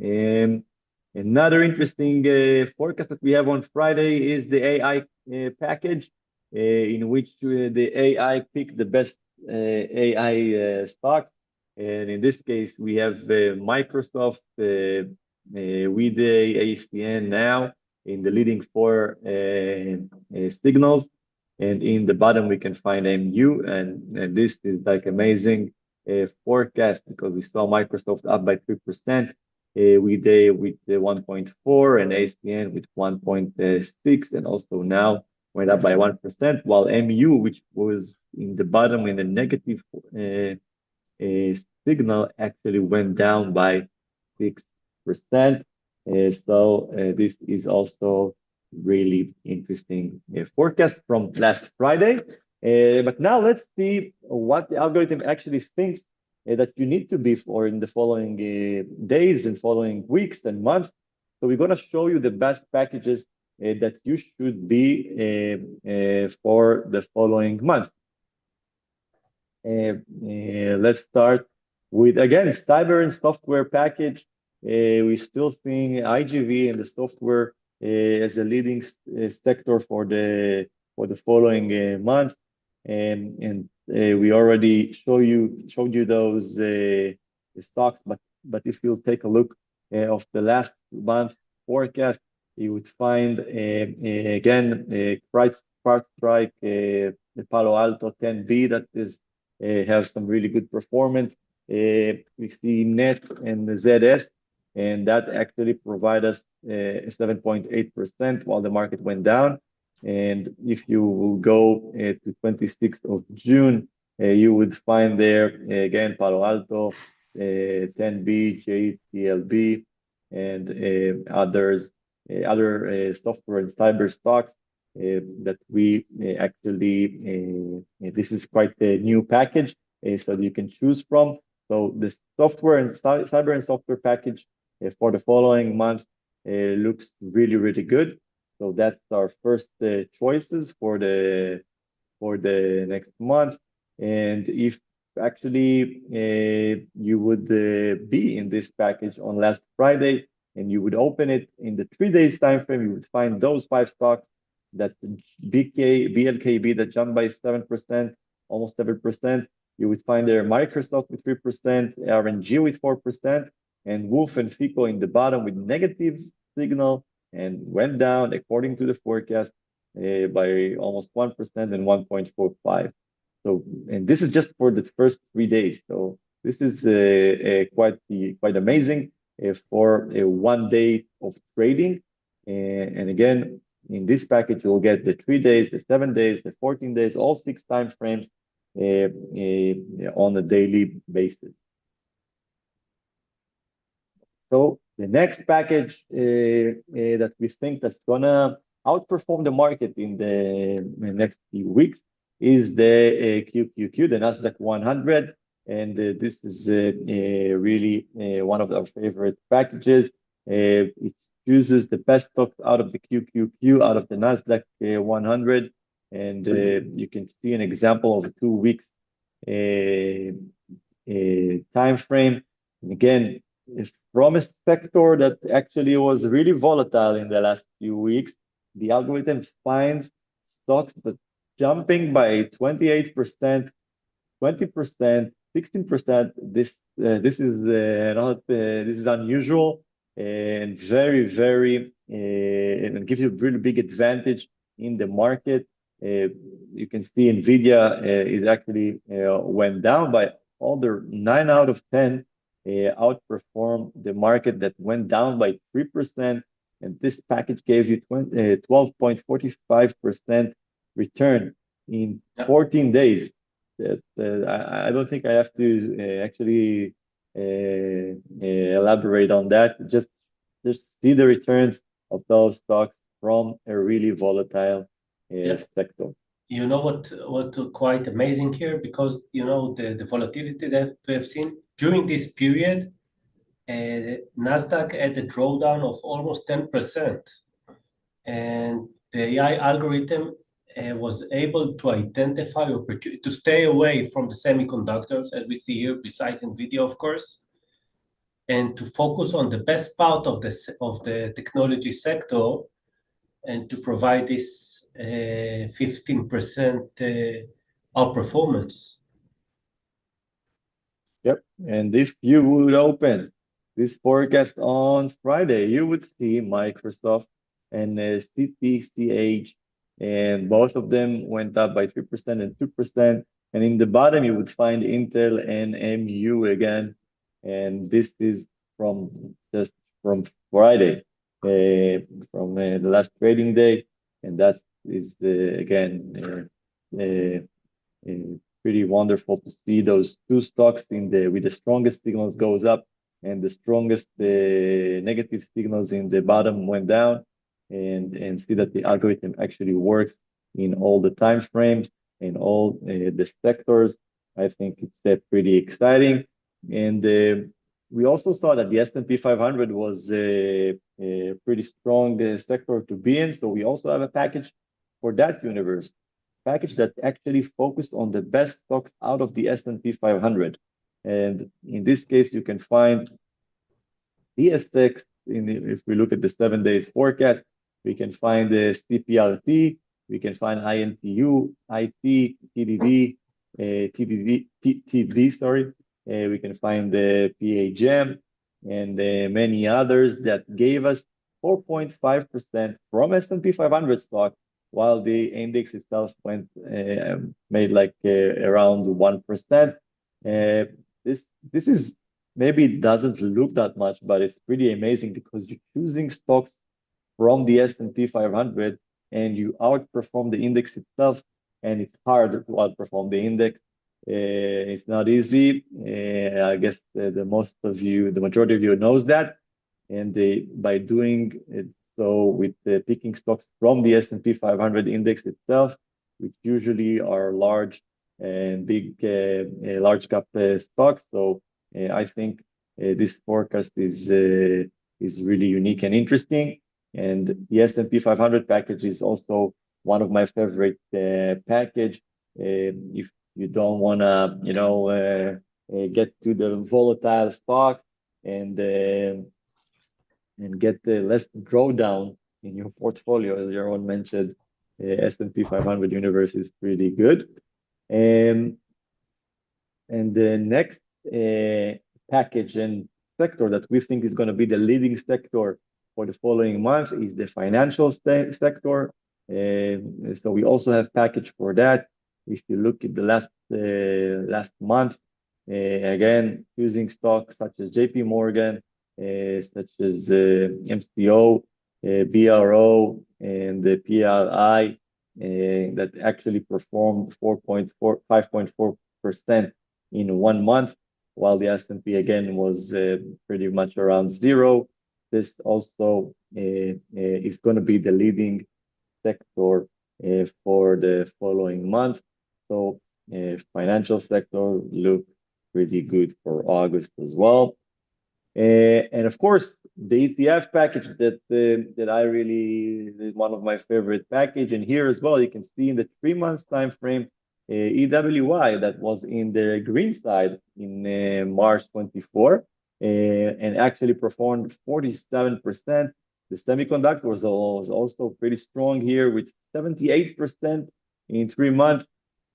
Um, Another interesting forecast that we have on Friday is the AI package, in which the AI pick the best AI stocks. And in this case, we have Microsoft with the ACN now in the leading four signals. And in the bottom, we can find MU. And this is like amazing forecast because we saw Microsoft up by 3%. With 1.4 and ACN with 1.6, and also now went up by 1%, while MU, which was in the bottom in the negative signal, actually went down by 6%. So this is also really interesting forecast from last Friday. But now let's see what the algorithm actually thinks that you need to be for in the following days and following weeks and months. So we're going to show you the best packages that you should be for the following month. Let's start with, again, cyber and software package. We're still seeing IGV and the software as a leading sector for the following month, and we already showed you those stocks. But if you take a look of the last month forecast, you would find again CrowdStrike, the Palo Alto 10B that is have some really good performance. We see NET and the ZS, and that actually provide us 7.8% while the market went down. And if you will go to 26th of June, you would find there again Palo Alto, 10B, JTLB, and others, other software and cyber stocks that we actually, this is quite a new package, so you can choose from. So the software and cyber and software package for the following month looks really, really good. So that's our first choices for the next month. And if actually you would be in this package on last Friday and you would open it in the 3 days time frame, you would find those 5 stocks that BLKB that jumped by 7%, almost 7%. You would find there Microsoft with 3%, RNG with 4%, and Wolf and FICO in the bottom with negative signal and went down according to the forecast by almost 1% and 1.45. So, and this is just for the first 3 days. So this is quite amazing for a 1 day of trading. And again, in this package, you'll get the 3 days, the 7 days, the 14 days, all 6 time frames on a daily basis. So the next package that we think that's gonna outperform the market in the next few weeks is the QQQ, the Nasdaq 100, and this is really one of our favorite packages. It chooses the best stocks out of the QQQ, out of the Nasdaq 100, and you can see an example of a 2 weeks time frame. And again, from a sector that actually was really volatile in the last few weeks, the algorithm finds stocks that jumping by 28%, 20%, 16%. This is not this is unusual and very and gives you a really big advantage in the market. You can see Nvidia is actually went down by all the 9 out of 10 outperformed the market that went down by 3%. And this package gave you 12.45% return in 14 days. That I don't think I have to actually elaborate on that. Just see the returns of those stocks from a really volatile sector. You know what quite amazing here, because you know the volatility that we have seen during this period, Nasdaq had a drawdown of almost 10%, and the AI algorithm was able to identify to stay away from the semiconductors, as we see here, besides NVIDIA, of course, and to focus on the best part of the technology sector, and to provide this 15% outperformance. Yep. And if you would open this forecast on Friday, you would see Microsoft and CTCH, and both of them went up by 3% and 2%. And in the bottom, you would find Intel and MU again. And this is from just from Friday, from the last trading day. And that is again pretty wonderful to see those two stocks with the strongest signals goes up and the strongest negative signals in the bottom went down, and see that the algorithm actually works in all the time frames and all the sectors. I think it's pretty exciting. And we also saw that the S&P 500 was a pretty strong sector to be in. So we also have a package for that universe, package that actually focused on the best stocks out of the S&P 500. And in this case, you can find ESX. If we look at the 7 days forecast, we can find the CPRT, we can find INTU, IT, TDD, TD, sorry. We can find the PHM and many others that gave us 4.5% from S&P 500 stock, while the index itself made like around 1%. This is maybe it doesn't look that much, but it's pretty amazing because you're choosing stocks from the S&P 500 and you outperform the index itself, and it's hard to outperform the index. It's not easy. I guess the majority of you knows that, and by doing it so with picking stocks from the S&P 500 index itself, which usually are large and big, large cap stocks. So I think this forecast is really unique and interesting. And the S&P 500 package is also one of my favorite package. If you don't want to, get to the volatile stocks and get less drawdown in your portfolio, as Yaron mentioned, S&P 500 universe is pretty good. And the next package and sector that we think is going to be the leading sector for the following month is the financial sector. So we also have package for that. If you look at the last month, again, using stocks such as JP Morgan, such as MCO, BRO, and the PLI, that actually performed 5.4% in 1 month, while the S&P again was pretty much around 0. This also is going to be the leading sector for the following month. So financial sector looks pretty good for August as well. And of course, the ETF package that I really is one of my favorite package. And here as well, you can see in the 3 months time frame, EWI that was in the green side in March 24, and actually performed 47%. The semiconductor was also pretty strong here with 78% in 3 months.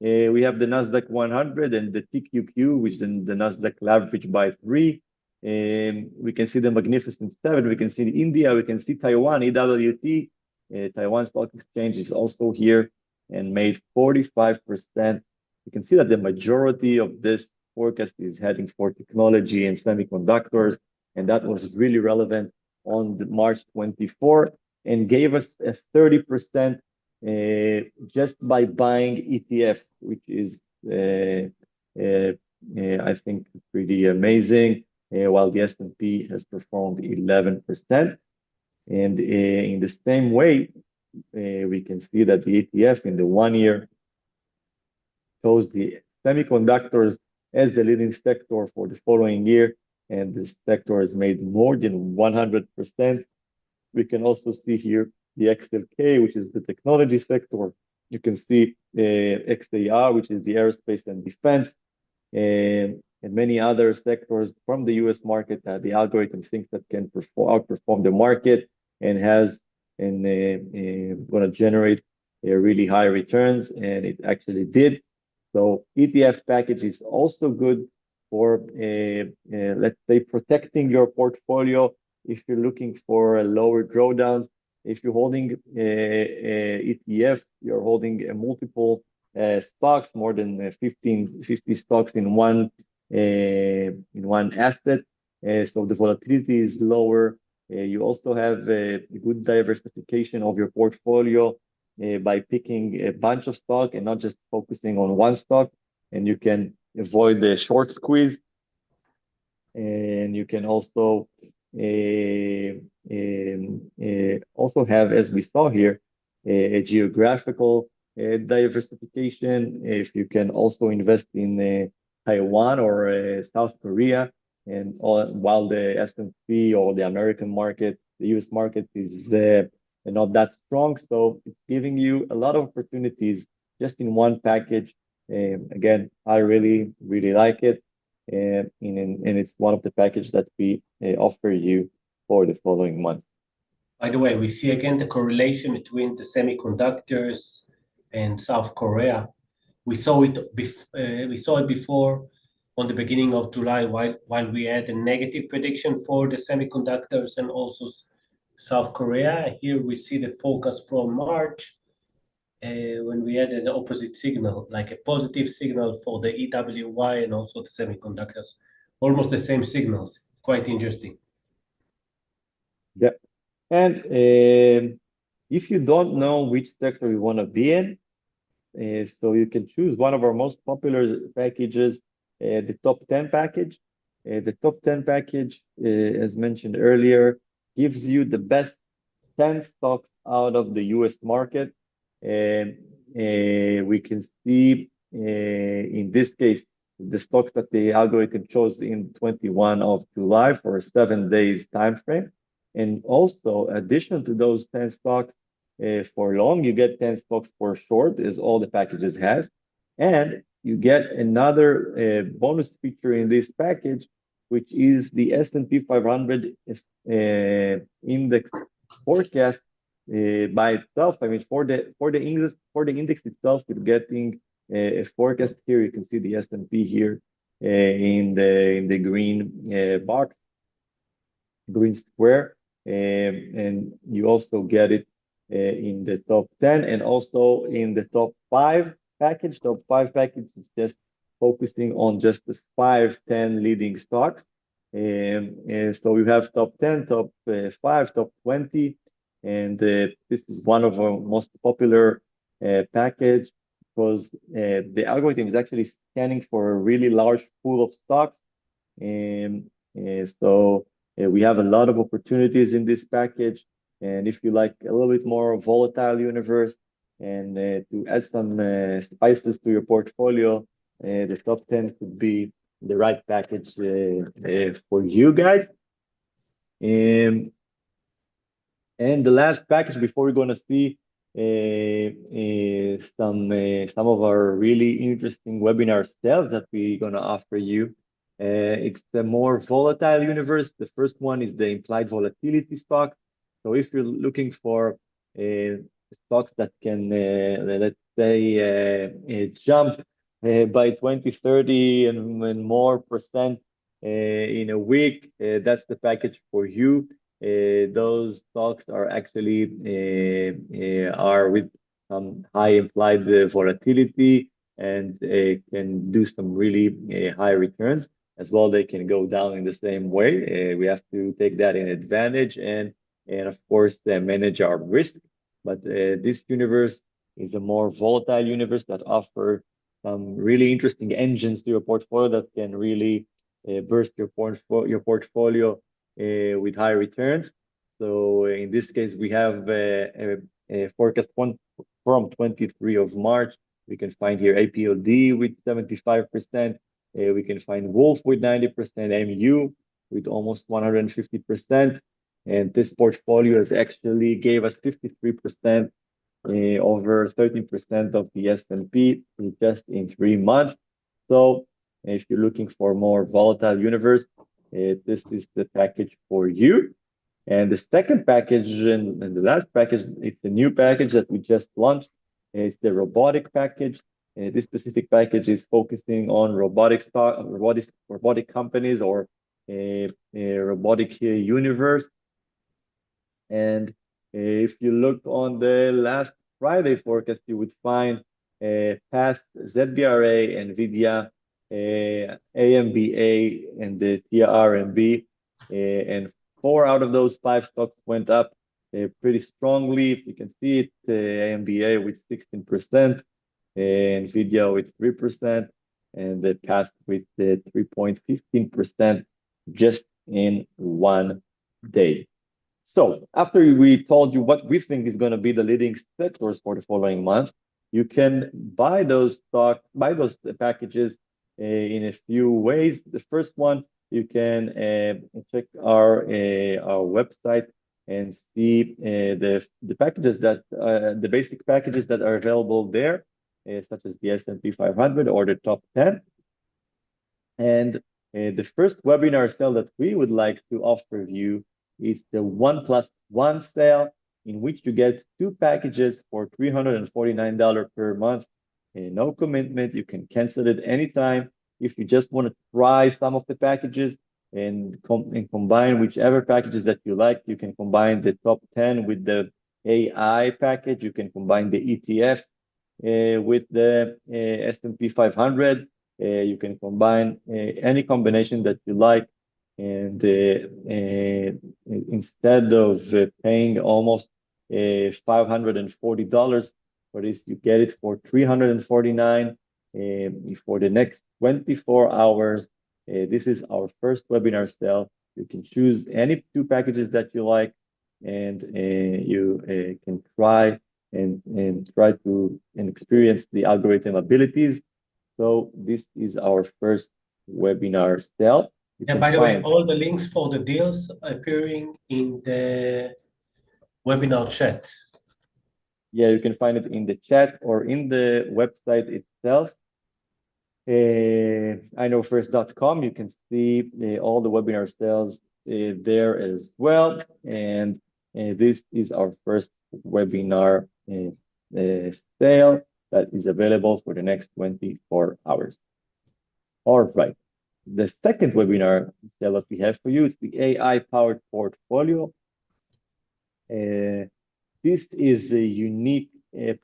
We have the Nasdaq 100 and the TQQ, which then the Nasdaq leveraged by 3. We can see the Magnificent 7. We can see India. We can see Taiwan, EWT. Taiwan Stock Exchange is also here and made 45%. You can see that the majority of this forecast is heading for technology and semiconductors, and that was really relevant on the March 24 and gave us a 30% just by buying ETF, which is I think pretty amazing. While the S&P has performed 11%, and in the same way, we can see that the ETF in the 1 year shows the semiconductors as the leading sector for the following year, and this sector has made more than 100%. We can also see here the XLK, which is the technology sector. You can see XAR, which is the aerospace and defense, and many other sectors from the US market that the algorithm thinks that can outperform the market and has and going to generate really high returns, and it actually did. So ETF package is also good for, let's say, protecting your portfolio if you're looking for lower drawdowns. If you're holding ETF, you're holding multiple stocks, more than 50 stocks in one asset. So the volatility is lower. You also have a good diversification of your portfolio by picking a bunch of stock and not just focusing on one stock. And you can avoid the short squeeze. And you can also also have, as we saw here, a geographical diversification. If you can also invest in Taiwan or South Korea, and while the S&P or the American market, the US market is not that strong, so it's giving you a lot of opportunities just in one package. Again, I really like it, and it's one of the package that we offer you for the following month. By the way, we see again the correlation between the semiconductors and South Korea. We saw it before on the beginning of July, while we had a negative prediction for the semiconductors and also South Korea. Here we see the forecast from March, when we had an opposite signal, like a positive signal for the EWY and also the semiconductors. Almost the same signals. Quite interesting. Yeah. And if you don't know which sector you want to be in, so you can choose one of our most popular packages, the top 10 package. The top 10 package, as mentioned earlier, gives you the best 10 stocks out of the US market. And we can see in this case, the stocks that the algorithm chose in 21 of July for a 7 days time frame. And also, addition to those 10 stocks, for long, you get 10 stocks for short, as all the packages has. And you get another bonus feature in this package, which is the S&P 500 index forecast by itself. I mean, for the index itself, you're getting a forecast here. You can see the S&P here in the green box, green square, and you also get it in the top 10 and also in the top 5 package. Top 5 package is just focusing on just the 5-10 leading stocks. And so we have top 10, top 5, top 20, and this is one of our most popular package because the algorithm is actually scanning for a really large pool of stocks. And so we have a lot of opportunities in this package. And if you like a little bit more volatile universe and to add some spices to your portfolio, the top 10 could be the right package for you guys. And the last package before we're going to see some of our really interesting webinar sales that we're going to offer you. It's the more volatile universe. The first one is the implied volatility stock. So if you're looking for stocks that can, let's say, jump by 20, 30 and more percent in a week, that's the package for you. Those stocks are actually are with some high implied volatility and can do some really high returns as well. They can go down in the same way. We have to take that in advantage and of course manage our risk. But this universe is a more volatile universe that offers some really interesting engines to your portfolio that can really burst your portfolio with high returns. So in this case, we have a forecast one from 23 of March. We can find here APOD with 75%. We can find Wolf with 90%, MU with almost 150%. And this portfolio has actually gave us 53% over 13% of the S&P just in 3 months. So if you're looking for more volatile universe, this is the package for you. And the second package and the last package, it's a new package that we just launched. It's the robotic package. This specific package is focusing on robotic companies or a robotic universe. And if you look on the last Friday forecast, you would find past ZBRA, NVIDIA, AMBA, and the TRMB. And 4 out of those 5 stocks went up pretty strongly. If you can see it, AMBA with 16%, NVIDIA with 3%, and the past with 3.15% just in one day. So after we told you what we think is going to be the leading sectors for the following month, you can buy those packages in a few ways. The first one, you can check our website and see the packages that the basic packages that are available there, such as the S&P 500 or the top 10. And the first webinar sale that we would like to offer you is the 1+1 sale, in which you get 2 packages for $349 per month. No commitment. You can cancel it anytime. If you just want to try some of the packages and combine whichever packages that you like, you can combine the top 10 with the AI package. You can combine the ETF with the S&P 500. You can combine any combination that you like. And instead of paying almost $540 for this, you get it for $349 for the next 24 hours. This is our first webinar sale. You can choose any 2 packages that you like, and you can try and try to experience the algorithm abilities. So this is our first webinar sale. And by the way, all the links for the deals appearing in the webinar chat. Yeah, you can find it in the chat or in the website itself. iknowfirst.com. You can see all the webinar sales there as well. And this is our first webinar sale that is available for the next 24 hours. All right. The second webinar sale that we have for you is the AI-powered portfolio. This is a unique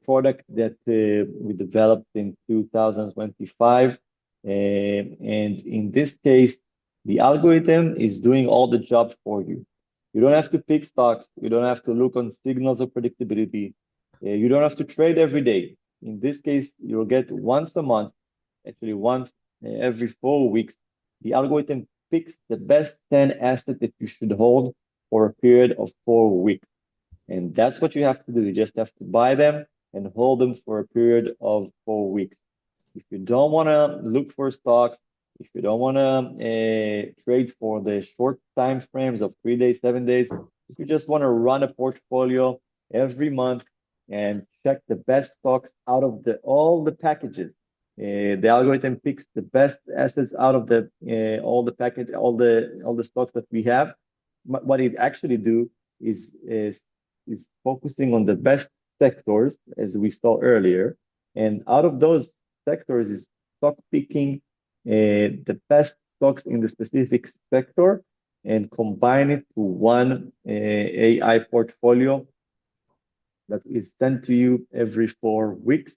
product that we developed in 2025. And in this case, the algorithm is doing all the job for you. You don't have to pick stocks. You don't have to look on signals of predictability. You don't have to trade every day. In this case, you'll get once a month, actually once every 4 weeks, the algorithm picks the best 10 assets that you should hold for a period of 4 weeks. And that's what you have to do. You just have to buy them and hold them for a period of 4 weeks. If you don't want to look for stocks, if you don't want to trade for the short time frames of 3 days, 7 days, if you just want to run a portfolio every month and check the best stocks out of all the packages, the algorithm picks the best assets out of all the stocks that we have. What it actually do is focusing on the best sectors, as we saw earlier, and out of those sectors is stock picking the best stocks in the specific sector and combine it to one AI portfolio that is sent to you every 4 weeks.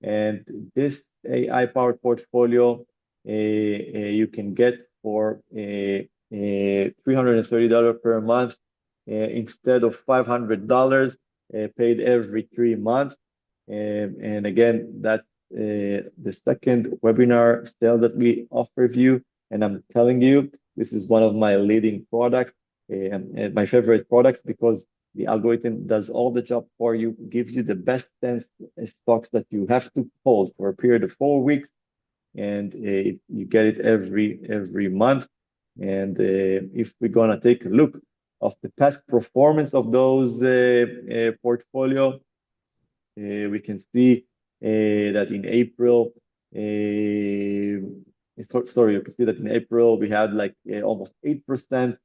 And this AI-powered portfolio you can get for $330 per month instead of $500 paid every 3 months. And again, that's the second webinar sale that we offer you. And I'm telling you, this is one of my leading products, and my favorite products, because the algorithm does all the job for you, gives you the best 10 stocks that you have to hold for a period of 4 weeks, and you get it every month. And if we're gonna take a look of the past performance of those portfolio, we can see that in April, sorry, you can see that in April we had like almost 8%.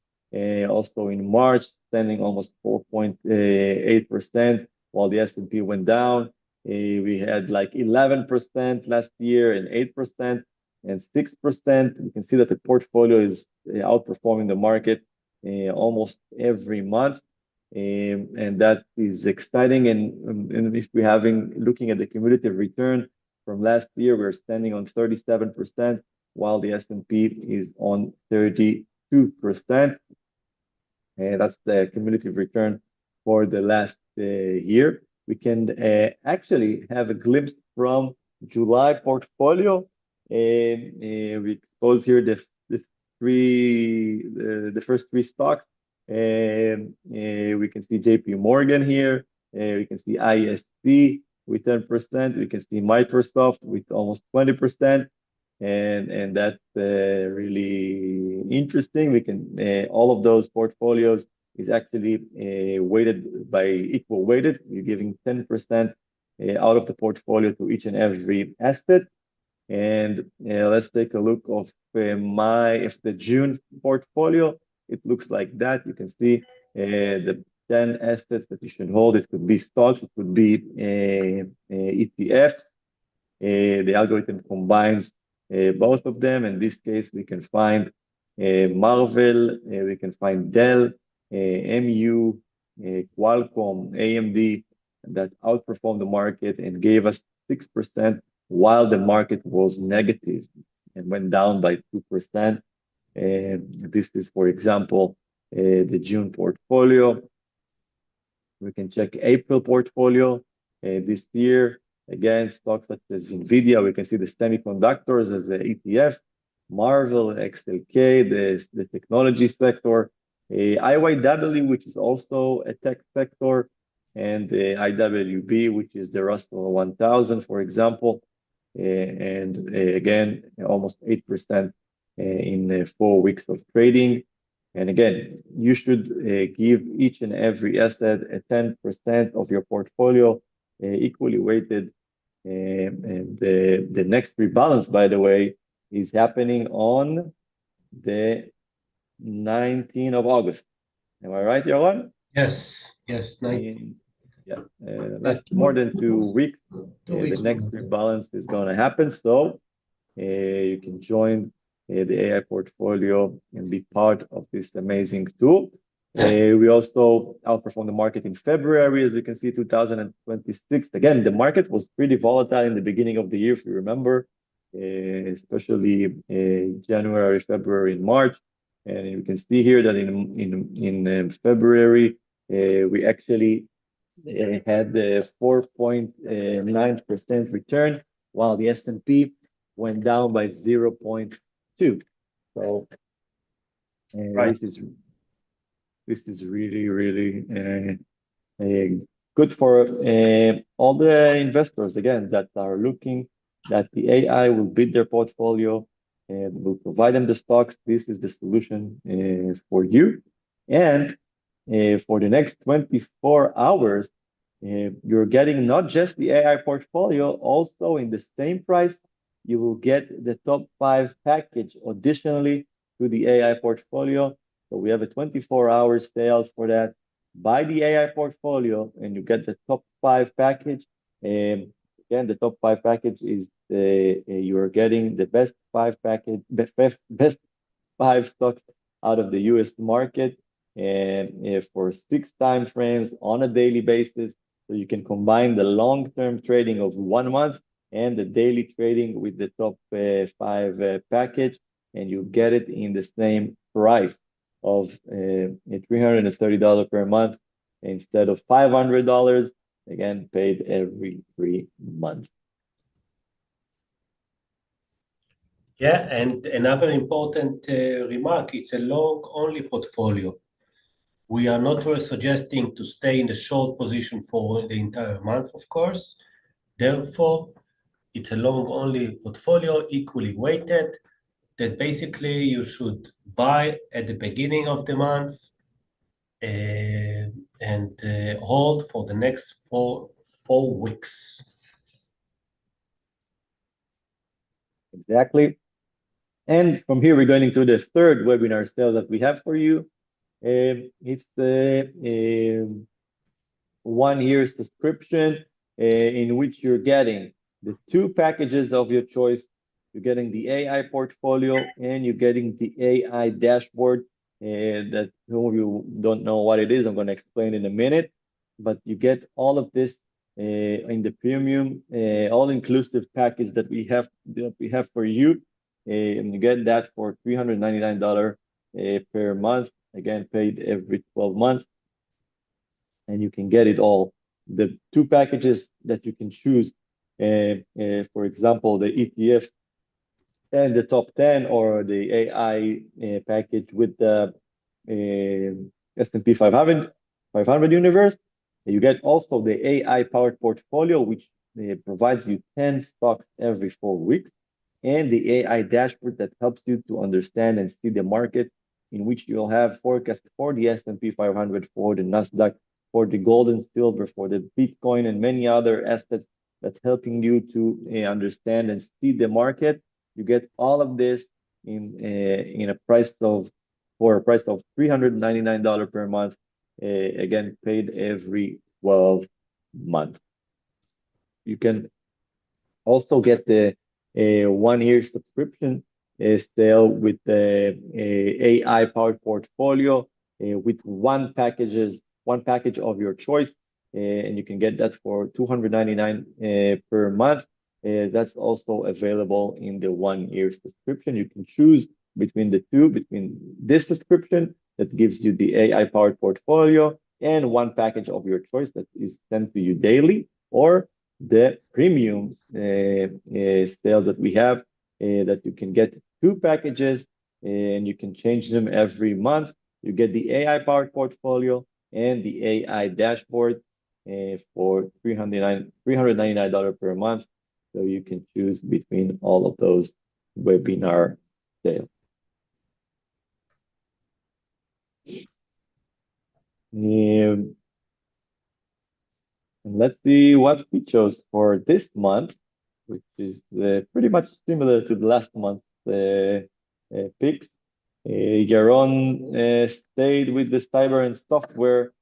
Also in March, standing almost 4.8%, while the S&P went down. We had like 11% last year and 8% and 6%. You can see that the portfolio is outperforming the market almost every month. And that is exciting. And if we're looking at the cumulative return from last year, we're standing on 37%, while the S&P is on 32%. That's the cumulative return for the last year. We can actually have a glimpse from July portfolio. We expose here the first three stocks. We can see JP Morgan here. We can see ISC with 10%. We can see Microsoft with almost 20%. And that's really interesting. We can all of those portfolios is actually weighted by equal weighted. You're giving 10% out of the portfolio to each and every asset. And let's take a look of the June portfolio. It looks like that. You can see the 10 assets that you should hold. It could be stocks, it could be ETFs. The algorithm combines both of them. In this case, we can find Marvel, we can find Dell, MU, Qualcomm, AMD, that outperformed the market and gave us 6%, while the market was negative and went down by 2%. This is, for example, the June portfolio. We can check April portfolio this year. Again, stocks such as NVIDIA, we can see the semiconductors as the ETF, Marvel, XLK, the technology sector, IYW, which is also a tech sector, and the IWB, which is the Russell 1000, for example. And again, almost 8% in 4 weeks of trading. And again, you should give each and every asset a 10% of your portfolio, equally weighted. And the next rebalance, by the way, is happening on the 19th of August. Am I right, Yaron? Yes, yes, Yeah, less more than 2 weeks. The next rebalance is going to happen. So you can join the AI portfolio and be part of this amazing tool. We also outperformed the market in February, as we can see, 2026. Again, the market was pretty volatile in the beginning of the year, if you remember, especially January, February, and March. And you can see here that in February, we actually had the 4.9% return, while the S&P went down by 0.2. So Right. this is really good for all the investors, again, that are looking that the AI will build their portfolio and will provide them the stocks. This is the solution for you. And for the next 24 hours, you're getting not just the AI portfolio, also in the same price, you will get the top 5 package additionally to the AI portfolio. So we have a 24-hour sales for that. Buy the AI portfolio and you get the top 5 package. Again, the top 5 package is you are getting the best 5 package, best 5 stocks out of the US market, and for 6 time frames on a daily basis. So you can combine the long-term trading of 1 month and the daily trading with the top 5 package, and you get it in the same price of $330 per month instead of $500, again, paid every 3 months. Yeah, and another important remark, it's a long-only portfolio. We are not suggesting to stay in the short position for the entire month, of course. Therefore, it's a long-only portfolio, equally weighted. that basically you should buy at the beginning of the month and hold for the next four weeks. Exactly. And from here, we're going into the third webinar sale that we have for you. It's the 1 year subscription in which you're getting the 2 packages of your choice. You're getting the AI portfolio and you're getting the AI dashboard. That some of you don't know what it is, I'm going to explain in a minute. But you get all of this in the premium, all-inclusive package that we have for you. And you get that for $399 per month. Again, paid every 12 months. And you can get it all. The 2 packages that you can choose, for example, the ETF and the top 10, or the AI package with the S&P 500 universe. You get also the AI powered portfolio, which provides you 10 stocks every 4 weeks, and the AI dashboard that helps you to understand and see the market, in which you'll have forecast for the S&P 500, for the Nasdaq, for the gold and silver, for the Bitcoin, and many other assets that's helping you to understand and see the market. You get all of this in a price of $399 per month, again, paid every 12 months. You can also get the 1 year subscription sale with the AI powered portfolio with one package of your choice, and you can get that for $299 per month. That's also available in the 1 year subscription. You can choose between the two, between this subscription that gives you the AI powered portfolio and one package of your choice that is sent to you daily, or the premium sale that we have, that you can get 2 packages and you can change them every month. You get the AI powered portfolio and the AI dashboard for $399 per month. So you can choose between all of those webinar sales. And let's see what we chose for this month, which is pretty much similar to the last month's picks. Yaron stayed with the cyber and software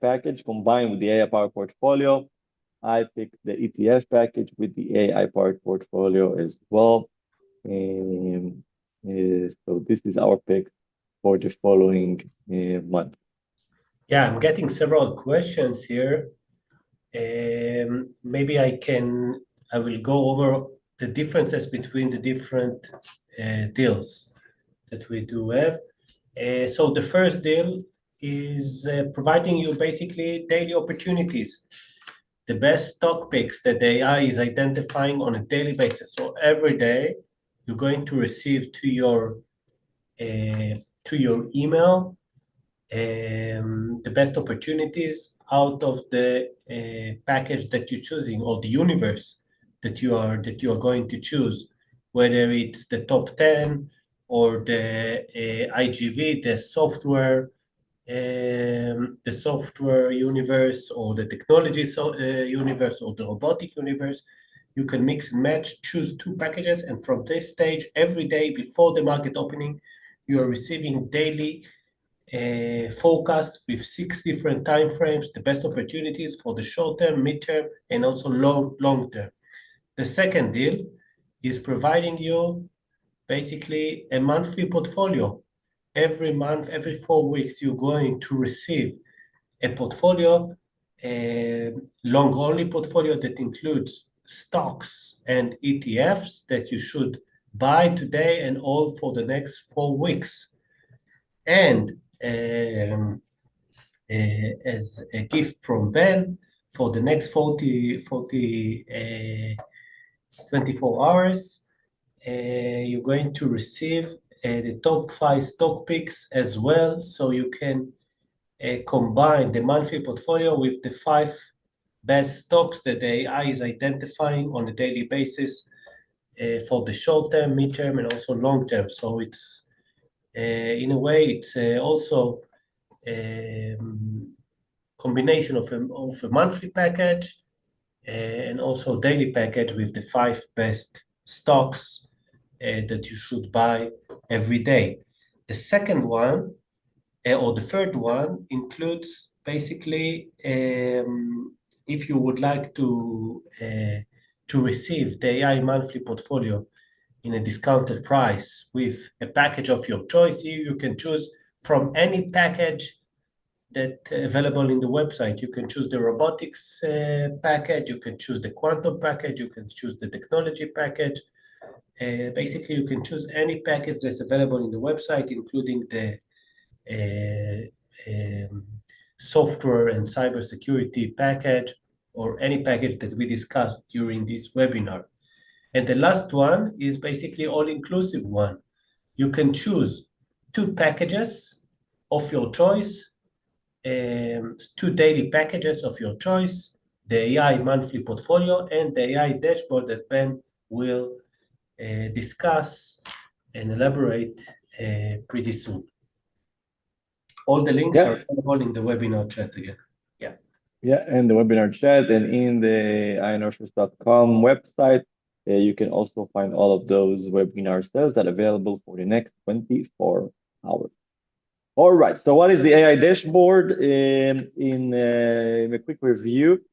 package combined with the AI powered portfolio. I picked the ETF package with the AI powered portfolio as well. So this is our picks for the following month. Yeah, I'm getting several questions here. Maybe I will go over the differences between the different deals that we do have. So the first deal is providing you basically daily opportunities, the best stock picks that the AI is identifying on a daily basis. So every day you're going to receive to your email the best opportunities out of the package that you're choosing, or the universe that you are going to choose, whether it's the top 10 or the IGV, the software universe, or the technology universe, or the robotic universe. You can mix and match, choose 2 packages, and from this stage, every day before the market opening, you are receiving daily forecast with 6 different time frames, the best opportunities for the short term, mid-term, and also long term. The second deal is providing you basically a monthly portfolio. Every month, every 4 weeks, you're going to receive a portfolio, a long-only portfolio that includes stocks and ETFs that you should buy today and all for the next 4 weeks. And as a gift from Ben, for the next 24 hours, you're going to receive the top 5 stock picks as well, so you can combine the monthly portfolio with the 5 best stocks that the AI is identifying on a daily basis for the short term, mid-term, and also long term. So it's in a way it's also combination of a monthly package and also daily package with the 5 best stocks that you should buy every day. The second one or the third one includes basically if you would like to receive the AI monthly portfolio in a discounted price with a package of your choice. Here you can choose from any package that available in the website. You can choose the robotics package, you can choose the quantum package, you can choose the technology package. Basically, you can choose any package that's available in the website, including the software and cybersecurity package, or any package that we discussed during this webinar. And the last one is basically all-inclusive one. You can choose 2 packages of your choice, 2 daily packages of your choice, the AI monthly portfolio and the AI dashboard that Ben will discuss and elaborate pretty soon. All the links are available in the webinar chat again. Yeah. Yeah, and the webinar chat and in the iNurses.com website, you can also find all of those webinar sales that are available for the next 24 hours. All right, so what is the AI dashboard? In a quick review,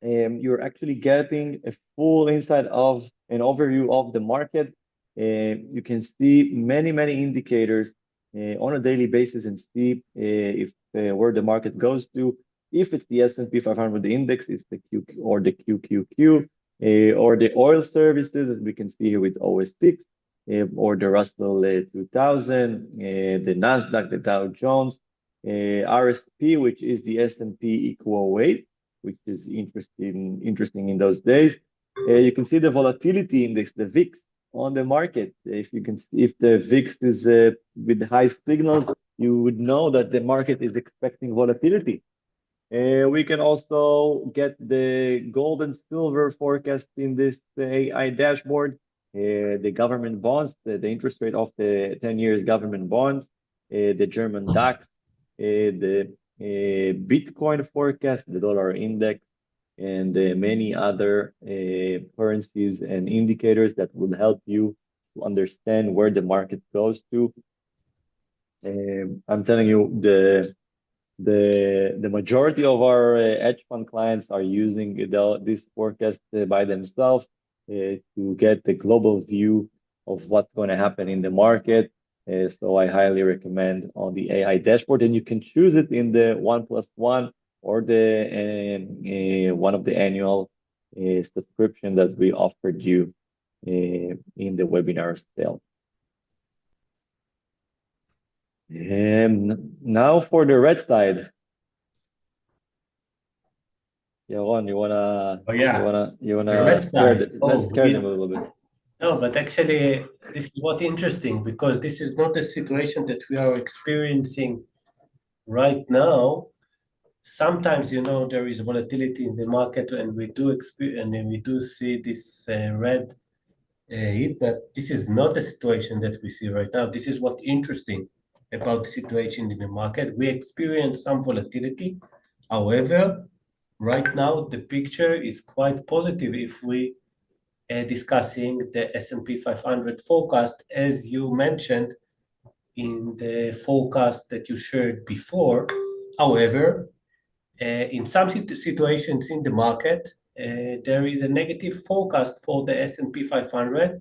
you're actually getting a full insight of an overview of the market. You can see many indicators on a daily basis and see if where the market goes to. If it's the S&P 500 index, it's the Q or the QQQ, or the oil services, as we can see here with OS6, or the Russell 2000, the Nasdaq, the Dow Jones, RSP, which is the S&P Equal Weight, which is interesting in those days. You can see the volatility index, the VIX, on the market. If the VIX is with high signals, you would know that the market is expecting volatility. We can also get the gold and silver forecast in this AI dashboard. The government bonds, the interest rate of the 10 years government bonds, the German DAX, the Bitcoin forecast, the dollar index, and many other currencies and indicators that will help you to understand where the market goes to. I'm telling you, the majority of our hedge fund clients are using this forecast by themselves to get the global view of what's going to happen in the market. So I highly recommend on the AI dashboard, and you can choose it in the 1+1 or the one of the annual subscription that we offered you in the webinar sale. Now for the red side. Yaron, you wanna The red scare side. let's scare them a little bit. No, but actually, this is what interesting, because this is not a situation that we are experiencing right now. Sometimes, there is volatility in the market, and we do experience, and we do see this red hit, but this is not the situation that we see right now. This is what interesting about the situation in the market. We experience some volatility. However, right now the picture is quite positive if we discussing the S&P 500 forecast, as you mentioned in the forecast that you shared before. However, in some situations in the market, there is a negative forecast for the S&P 500,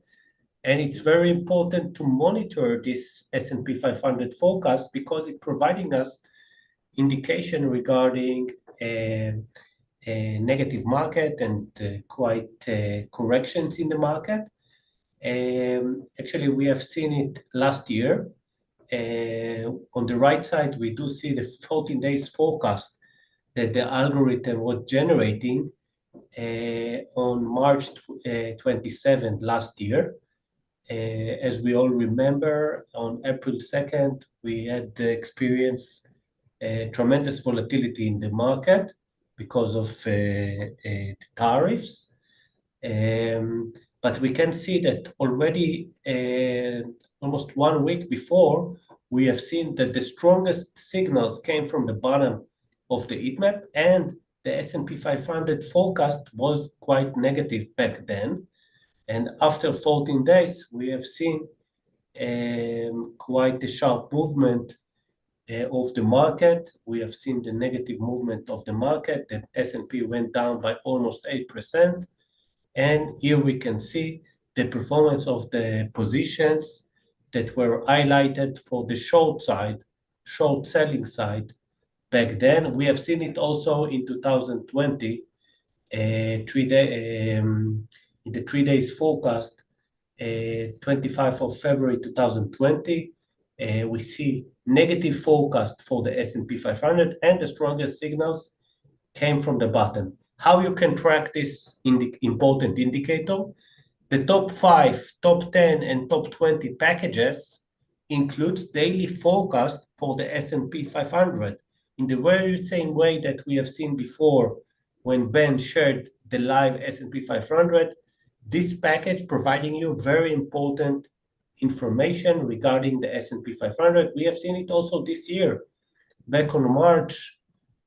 and it's very important to monitor this S&P 500 forecast because it's providing us indication regarding a negative market and quite corrections in the market. Actually, we have seen it last year. On the right side, we do see the 14 days forecast that the algorithm was generating on March 27th last year. As we all remember, on April 2nd, we had experienced tremendous volatility in the market because of the tariffs. but we can see that already almost 1 week before, we have seen that the strongest signals came from the bottom of the heat map, and the S&P 500 forecast was quite negative back then. And after 14 days, we have seen quite a sharp movement of the market. We have seen the negative movement of the market. The S&P went down by almost 8%. And here we can see the performance of the positions that were highlighted for the short side, short selling side back then. We have seen it also in 2020, in the 3 days forecast, 25 of February 2020. We see negative forecast for the S&P 500, and the strongest signals came from the bottom. How you can track this important indicator? The top 5, top 10, and top 20 packages includes daily forecast for the S&P 500 in the very same way that we have seen before when Ben shared the live S&P 500. This package providing you very important information regarding the S&P 500. We have seen it also this year. Back on March,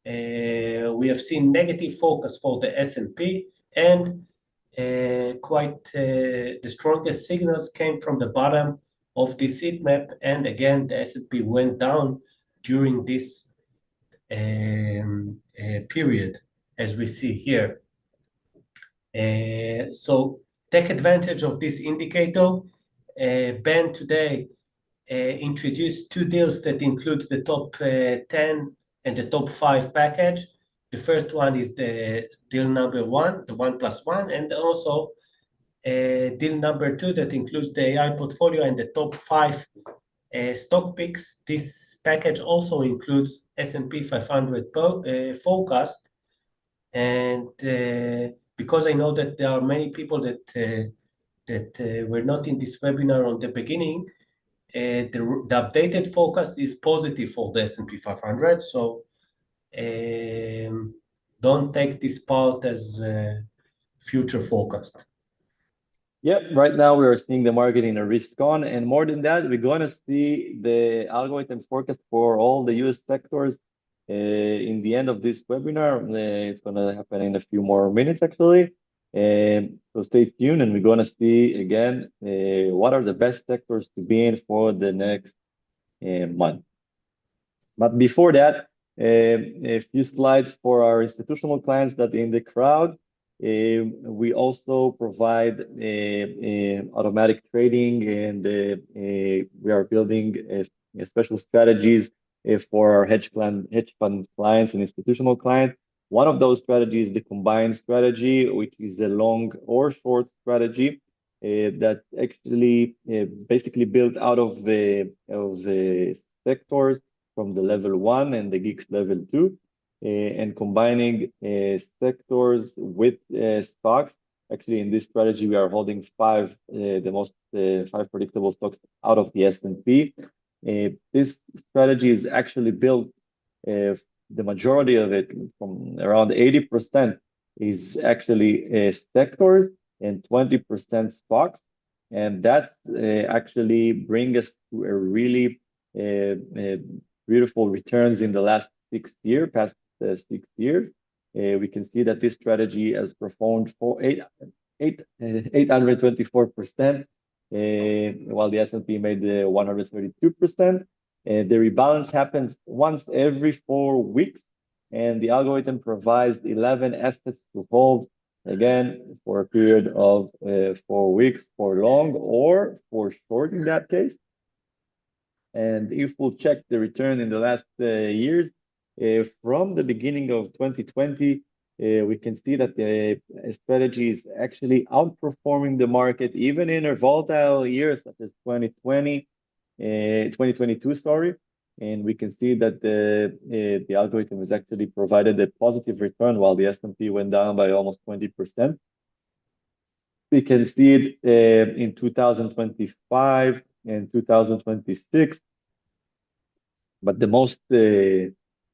we have seen negative focus for the S&P, and the strongest signals came from the bottom of this heat map, and again the S&P went down during this period, as we see here. So take advantage of this indicator. Ben today introduced 2 deals that include the top 10 and the top 5 package. The first one is the deal number 1, the 1+1, and also deal number 2 that includes the AI portfolio and the top 5 stock picks. This package also includes S&P 500 forecast. And because I know that there are many people that were not in this webinar on the beginning, the updated forecast is positive for the S&P 500. So don't take this part as future forecast. Yep, right now we are seeing the market in a risk on, and more than that, we're going to see the algorithm forecast for all the US sectors in the end of this webinar. It's going to happen in a few more minutes, actually. So stay tuned, and we're going to see again what are the best sectors to be in for the next month. But before that, a few slides for our institutional clients that are in the crowd. We also provide automatic trading, and we are building special strategies for our hedge fund clients and institutional clients. One of those strategies is the combined strategy, which is a long or short strategy that actually basically built out of sectors from the level 1 and the geeks level 2. And combining sectors with stocks. Actually, in this strategy, we are holding 5 predictable stocks out of the S&P. This strategy is actually built, the majority of it, from around 80%, is actually sectors and 20% stocks. And that actually brings us to a really beautiful returns in the last 6 years, past 6 years. We can see that this strategy has performed for 824%, while the S&P made 132%. The rebalance happens once every 4 weeks, and the algorithm provides 11 assets to hold, again, for a period of 4 weeks for long or for short in that case. And if we'll check the return in the last years, from the beginning of 2020, we can see that the strategy is actually outperforming the market, even in a volatile years such as 2022, sorry. And we can see that the algorithm has actually provided a positive return while the S&P went down by almost 20%. We can see it in 2025 and 2026. But the most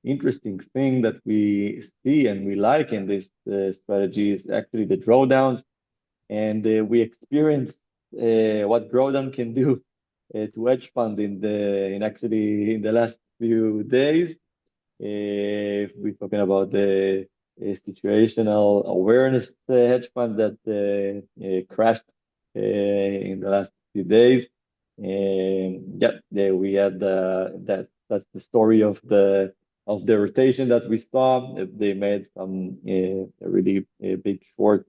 interesting thing that we see and we like in this strategy is actually the drawdowns. and we experienced what drawdown can do to hedge fund in actually in the last few days. We're talking about the situational awareness hedge fund that crashed in the last few days. We had that's the story of the rotation that we saw. They made some really big short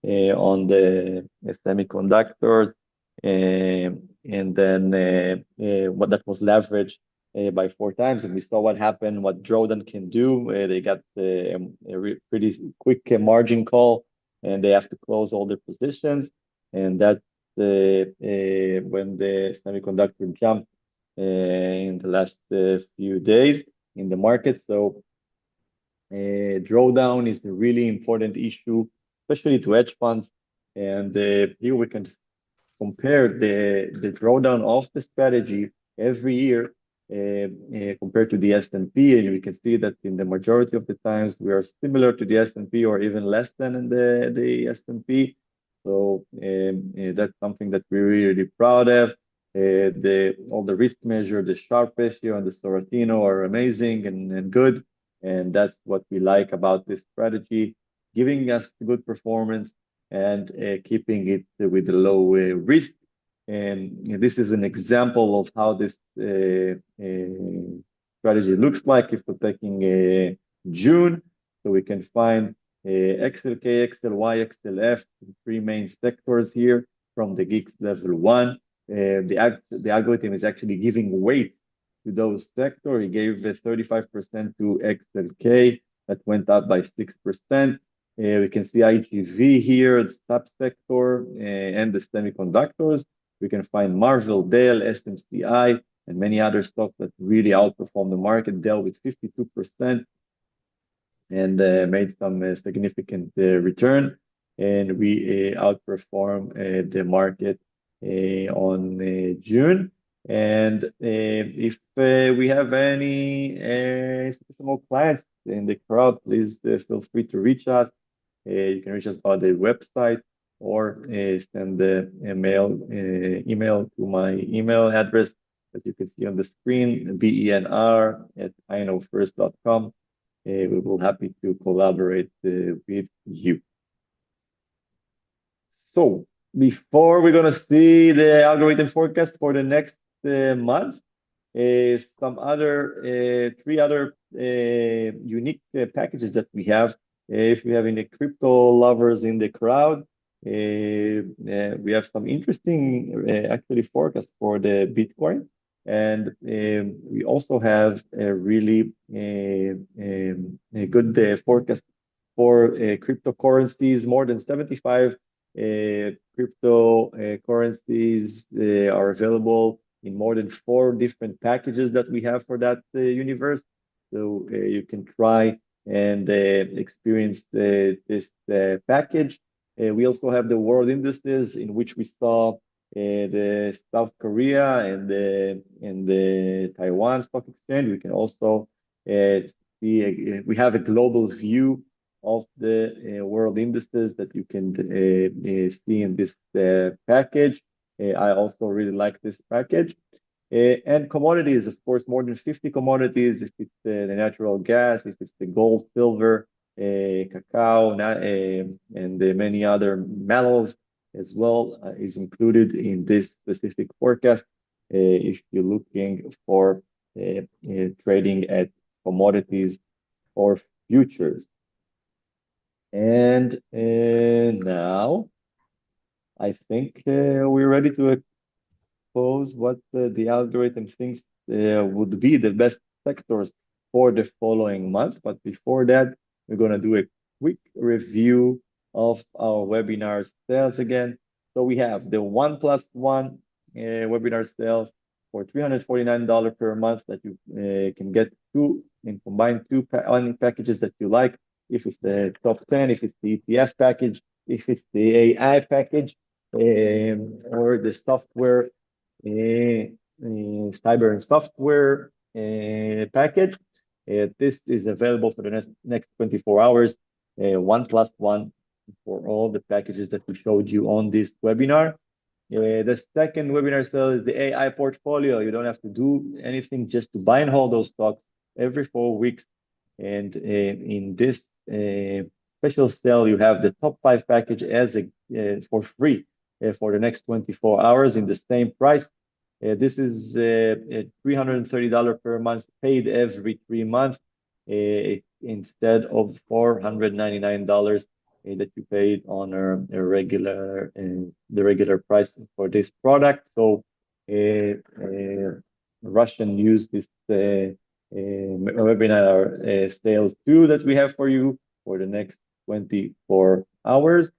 on the semiconductors, and then what that was leveraged by 4 times, and we saw what happened, what Jordan can do. They got a pretty quick margin call, and they have to close all their positions, and that when the semiconductor jumped in the last few days in the market. So drawdown is a really important issue, especially to hedge funds. And here we can compare the drawdown of the strategy every year compared to the S&P, and we can see that in the majority of the times we are similar to the S&P or even less than in the S&P. So that's something that we're really proud of. All the risk measure, the Sharpe ratio and the Sorrentino are amazing and good, and that's what we like about this strategy, giving us good performance and keeping it with a low risk. And this is an example of how this strategy looks like if we're taking June. So we can find XLK, XLY, XLF, the three main sectors here from the Geeks level 1. The algorithm is actually giving weight to those sectors. He gave 35% to XLK, that went up by 6%. We can see IGV here, the subsector, and the semiconductors. We can find Marvell, Dell, SMCI, and many other stocks that really outperform the market. Dell with 52% and made some significant return. And we outperform the market on June. And if we have any institutional clients in the crowd, please feel free to reach us. You can reach us by the website or send email to my email address that you can see on the screen, benr@iknowfirst.com. We will be happy to collaborate with you. So before we're going to see the algorithm forecast for the next month, some other three other unique packages that we have. If we have any crypto lovers in the crowd, we have some interesting actually forecasts for the Bitcoin, and we also have a really a good forecast for cryptocurrencies. More than 75 cryptocurrencies are available in more than 4 different packages that we have for that universe. So you can try and experience this package. We also have the world indices, in which we saw the South Korea and the Taiwan Stock Exchange. We can also see we have a global view of the world indices that you can see in this package. I also really like this package. And commodities, of course, more than 50 commodities. If it's the natural gas, if it's the gold, silver, cacao, and many other metals as well, is included in this specific forecast. If you're looking for trading at commodities or futures. And now I think we're ready to expose what the algorithm thinks would be the best sectors for the following month. But before that, we're going to do a quick review of our webinar sales again. So we have the 1+1 webinar sales for $349 per month that you can get two and combine two packages that you like. If it's the top 10, if it's the ETF package, if it's the AI package, or the software, cyber and software package. This is available for the next 24 hours. 1+1 for all the packages that we showed you on this webinar. The second webinar sale is the AI portfolio. You don't have to do anything, just to buy and hold those stocks every 4 weeks. And in this special sale, you have the top 5 package as a for free for the next 24 hours in the same price. This is $330 per month, paid every 3 months, instead of $499 that you paid on a regular the regular price for this product. So Russian use this webinar sale too that we have for you for the next 24 hours.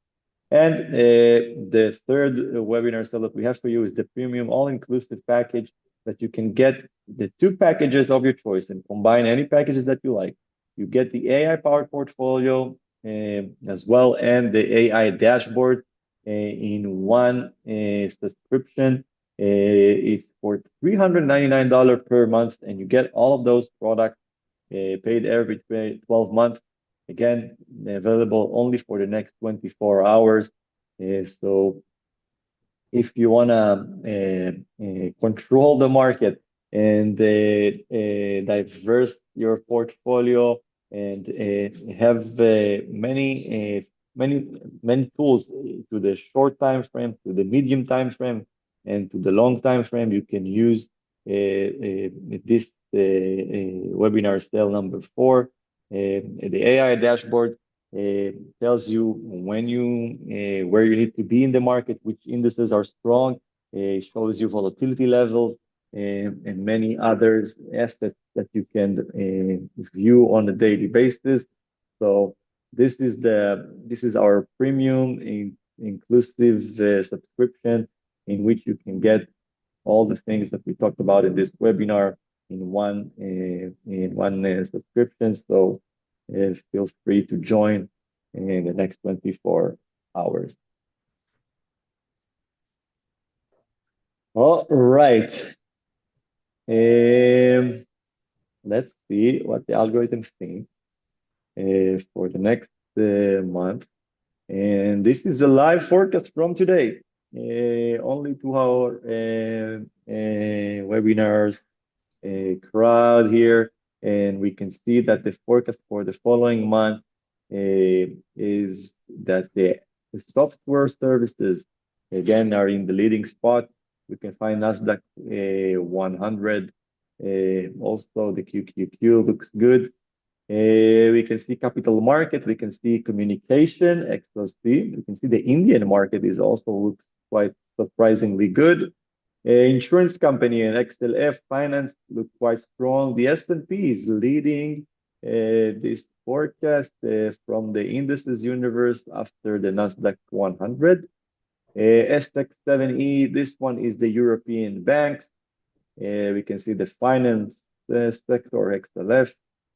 And the third webinar sale that we have for you is the premium all-inclusive package that you can get the 2 packages of your choice and combine any packages that you like. You get the AI-powered portfolio as well and the AI dashboard in one subscription. It's for $399 per month, and you get all of those products paid every 12 months. Again, available only for the next 24 hours. So if you want to control the market and diverse your portfolio and have many tools to the short time frame, to the medium time frame, and to the long time frame, you can use this webinar sale number 4. The AI dashboard tells you when where you need to be in the market, which indices are strong, shows you volatility levels and many others assets that you can view on a daily basis. So this is our premium inclusive subscription in which you can get all the things that we talked about in this webinar in one subscription. So feel free to join in the next 24 hours. All right. Let's see what the algorithm thinks for the next month. And this is a live forecast from today. Only 2 hour webinars crowd here, and we can see that the forecast for the following month is that the software services again are in the leading spot. We can find Nasdaq 100. Also, the QQQ looks good. We can see capital market. We can see communication, XLC. We can see the Indian market is also looks quite surprisingly good. Insurance company and XLF finance look quite strong. The S&P is leading this forecast from the indices universe after the Nasdaq 100. STEC 7E, this one is the European banks. We can see the finance sector, XLF.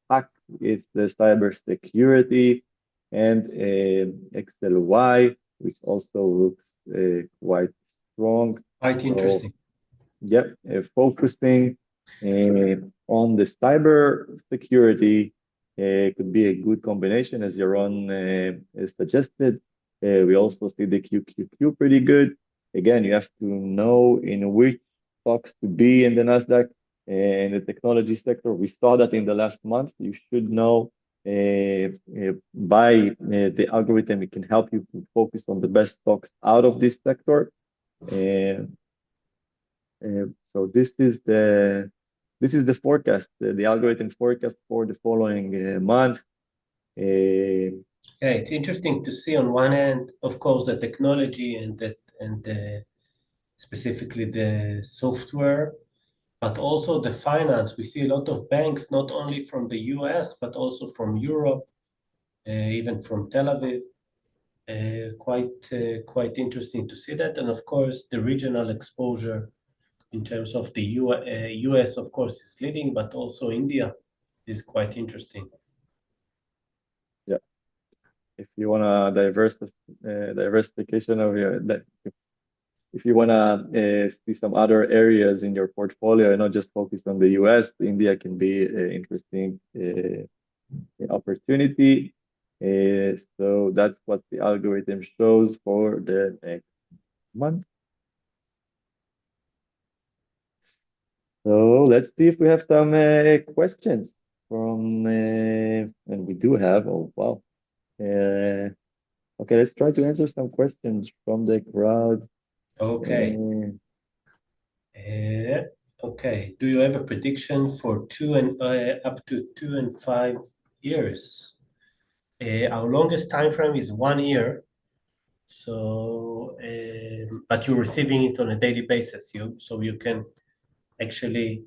HAC is the cyber security, and XLY, which also looks quite strong. Quite interesting. Yep, focusing on the cyber security could be a good combination, as Yaron suggested. We also see the QQQ pretty good. Again, you have to know in which stocks to be in the Nasdaq and the technology sector. We saw that in the last month. You should know by the algorithm, it can help you to focus on the best stocks out of this sector. So this is the forecast, the algorithm forecast for the following month. Yeah, it's interesting to see on one hand, of course, the technology and specifically the software, but also the finance. We see a lot of banks, not only from the US, but also from Europe, even from Tel Aviv. Quite interesting to see that. And of course, the regional exposure in terms of the US, of course, is leading, but also India is quite interesting. Yeah. If you want a diversification of if you want to see some other areas in your portfolio and not just focus on the US, India can be an interesting opportunity. So that's what the algorithm shows for the next month. So let's see if we have some questions from, and we do have, oh wow. Uh, okay, let's try to answer some questions from the crowd. Okay. Uh, Uh, okay. Do you have a prediction for two and up to 2 and 5 years? Our longest time frame is 1 year. So, but you're receiving it on a daily basis, so you can actually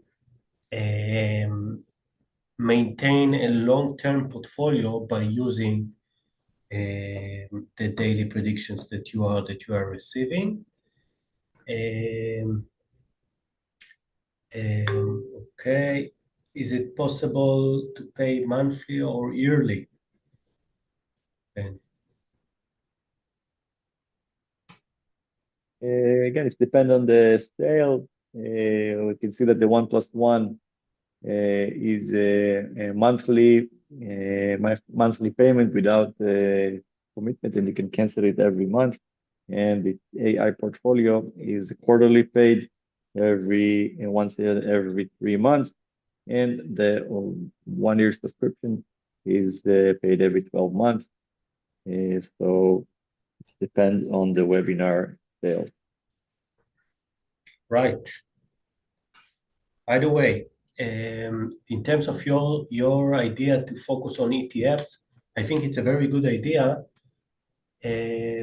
um, maintain a long-term portfolio by using the daily predictions that you are receiving. Um, okay, is it possible to pay monthly or yearly? Ben? Again, it's depend on the sale. We can see that the 1+1 is a monthly payment without commitment, and you can cancel it every month. And the AI portfolio is quarterly paid every 3 months, and the 1 year subscription is paid every 12 months. So depends on the webinar sale. Right. By the way, in terms of your idea to focus on ETFs, I think it's a very good idea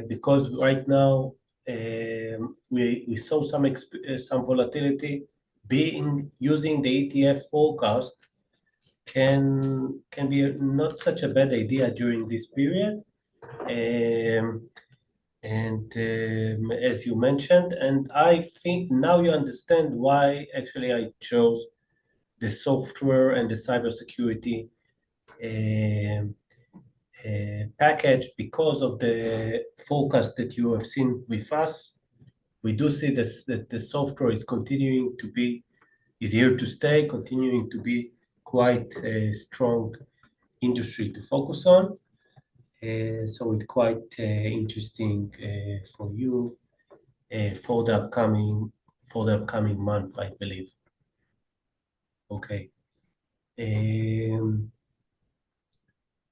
because right now we saw some volatility. Using the ETF forecast can be not such a bad idea during this period. Um, and as you mentioned, and I think now you understand why actually I chose the software and the cybersecurity um, package because of the forecast that you have seen with us. We do see this, that the software is here to stay, continuing to be quite a strong industry to focus on. So it's quite interesting for you for the upcoming month, I believe. Okay.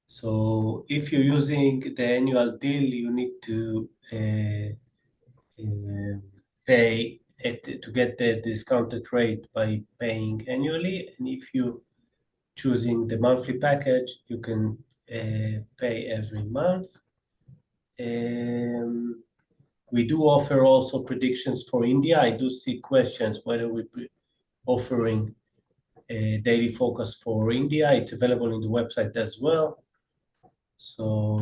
So if you're using the annual deal, you need to uh, pay to get the discounted rate by paying annually. And if you choosing the monthly package, you can pay every month. We do offer also predictions for India. I do see questions whether we're offering a daily focus for India. It's available in the website as well. So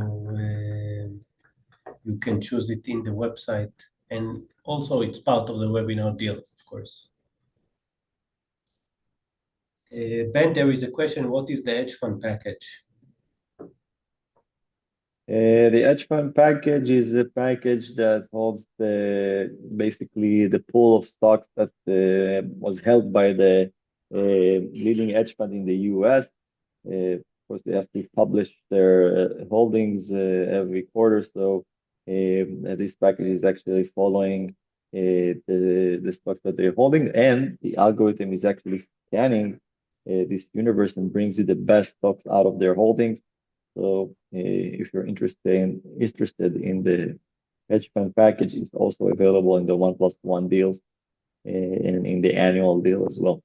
you can choose it in the website. And also it's part of the webinar deal, of course. Ben, there is a question, what is the hedge fund package? The hedge fund package is a package that holds basically the pool of stocks that was held by the leading hedge fund in the US. Of course, they have to publish their holdings every quarter. So this package is actually following the stocks that they're holding, and the algorithm is actually scanning this universe and brings you the best stocks out of their holdings. So if you're interested in the hedge fund package, it's also available in the 1+1 deals and in the annual deal as well.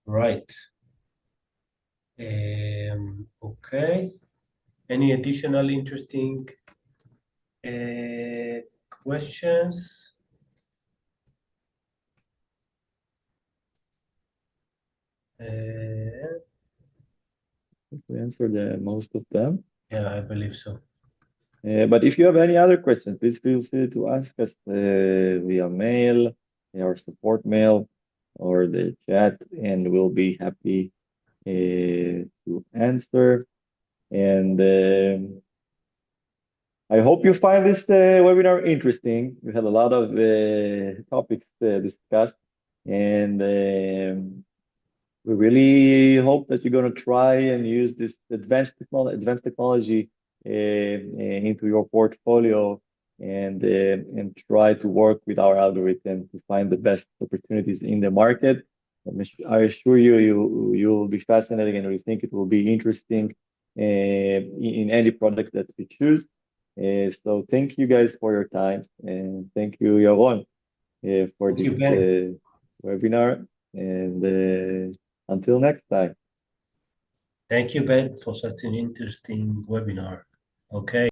Right. Okay. Any additional interesting questions? We answered most of them. Yeah, I believe so. But if you have any other questions, please feel free to ask us via mail, our support mail, or the chat, and we'll be happy to answer. And I hope you find this webinar interesting. We had a lot of topics discussed, and we really hope that you're going to try and use this advanced technology into your portfolio and try to work with our algorithm to find the best opportunities in the market. I assure you, you'll be fascinated and you think it will be interesting in any product that you choose. So thank you guys for your time and thank you, Yaron, for Thank you, this Ben. webinar. And until next time. Thank you, Ben, for such an interesting webinar. Okay.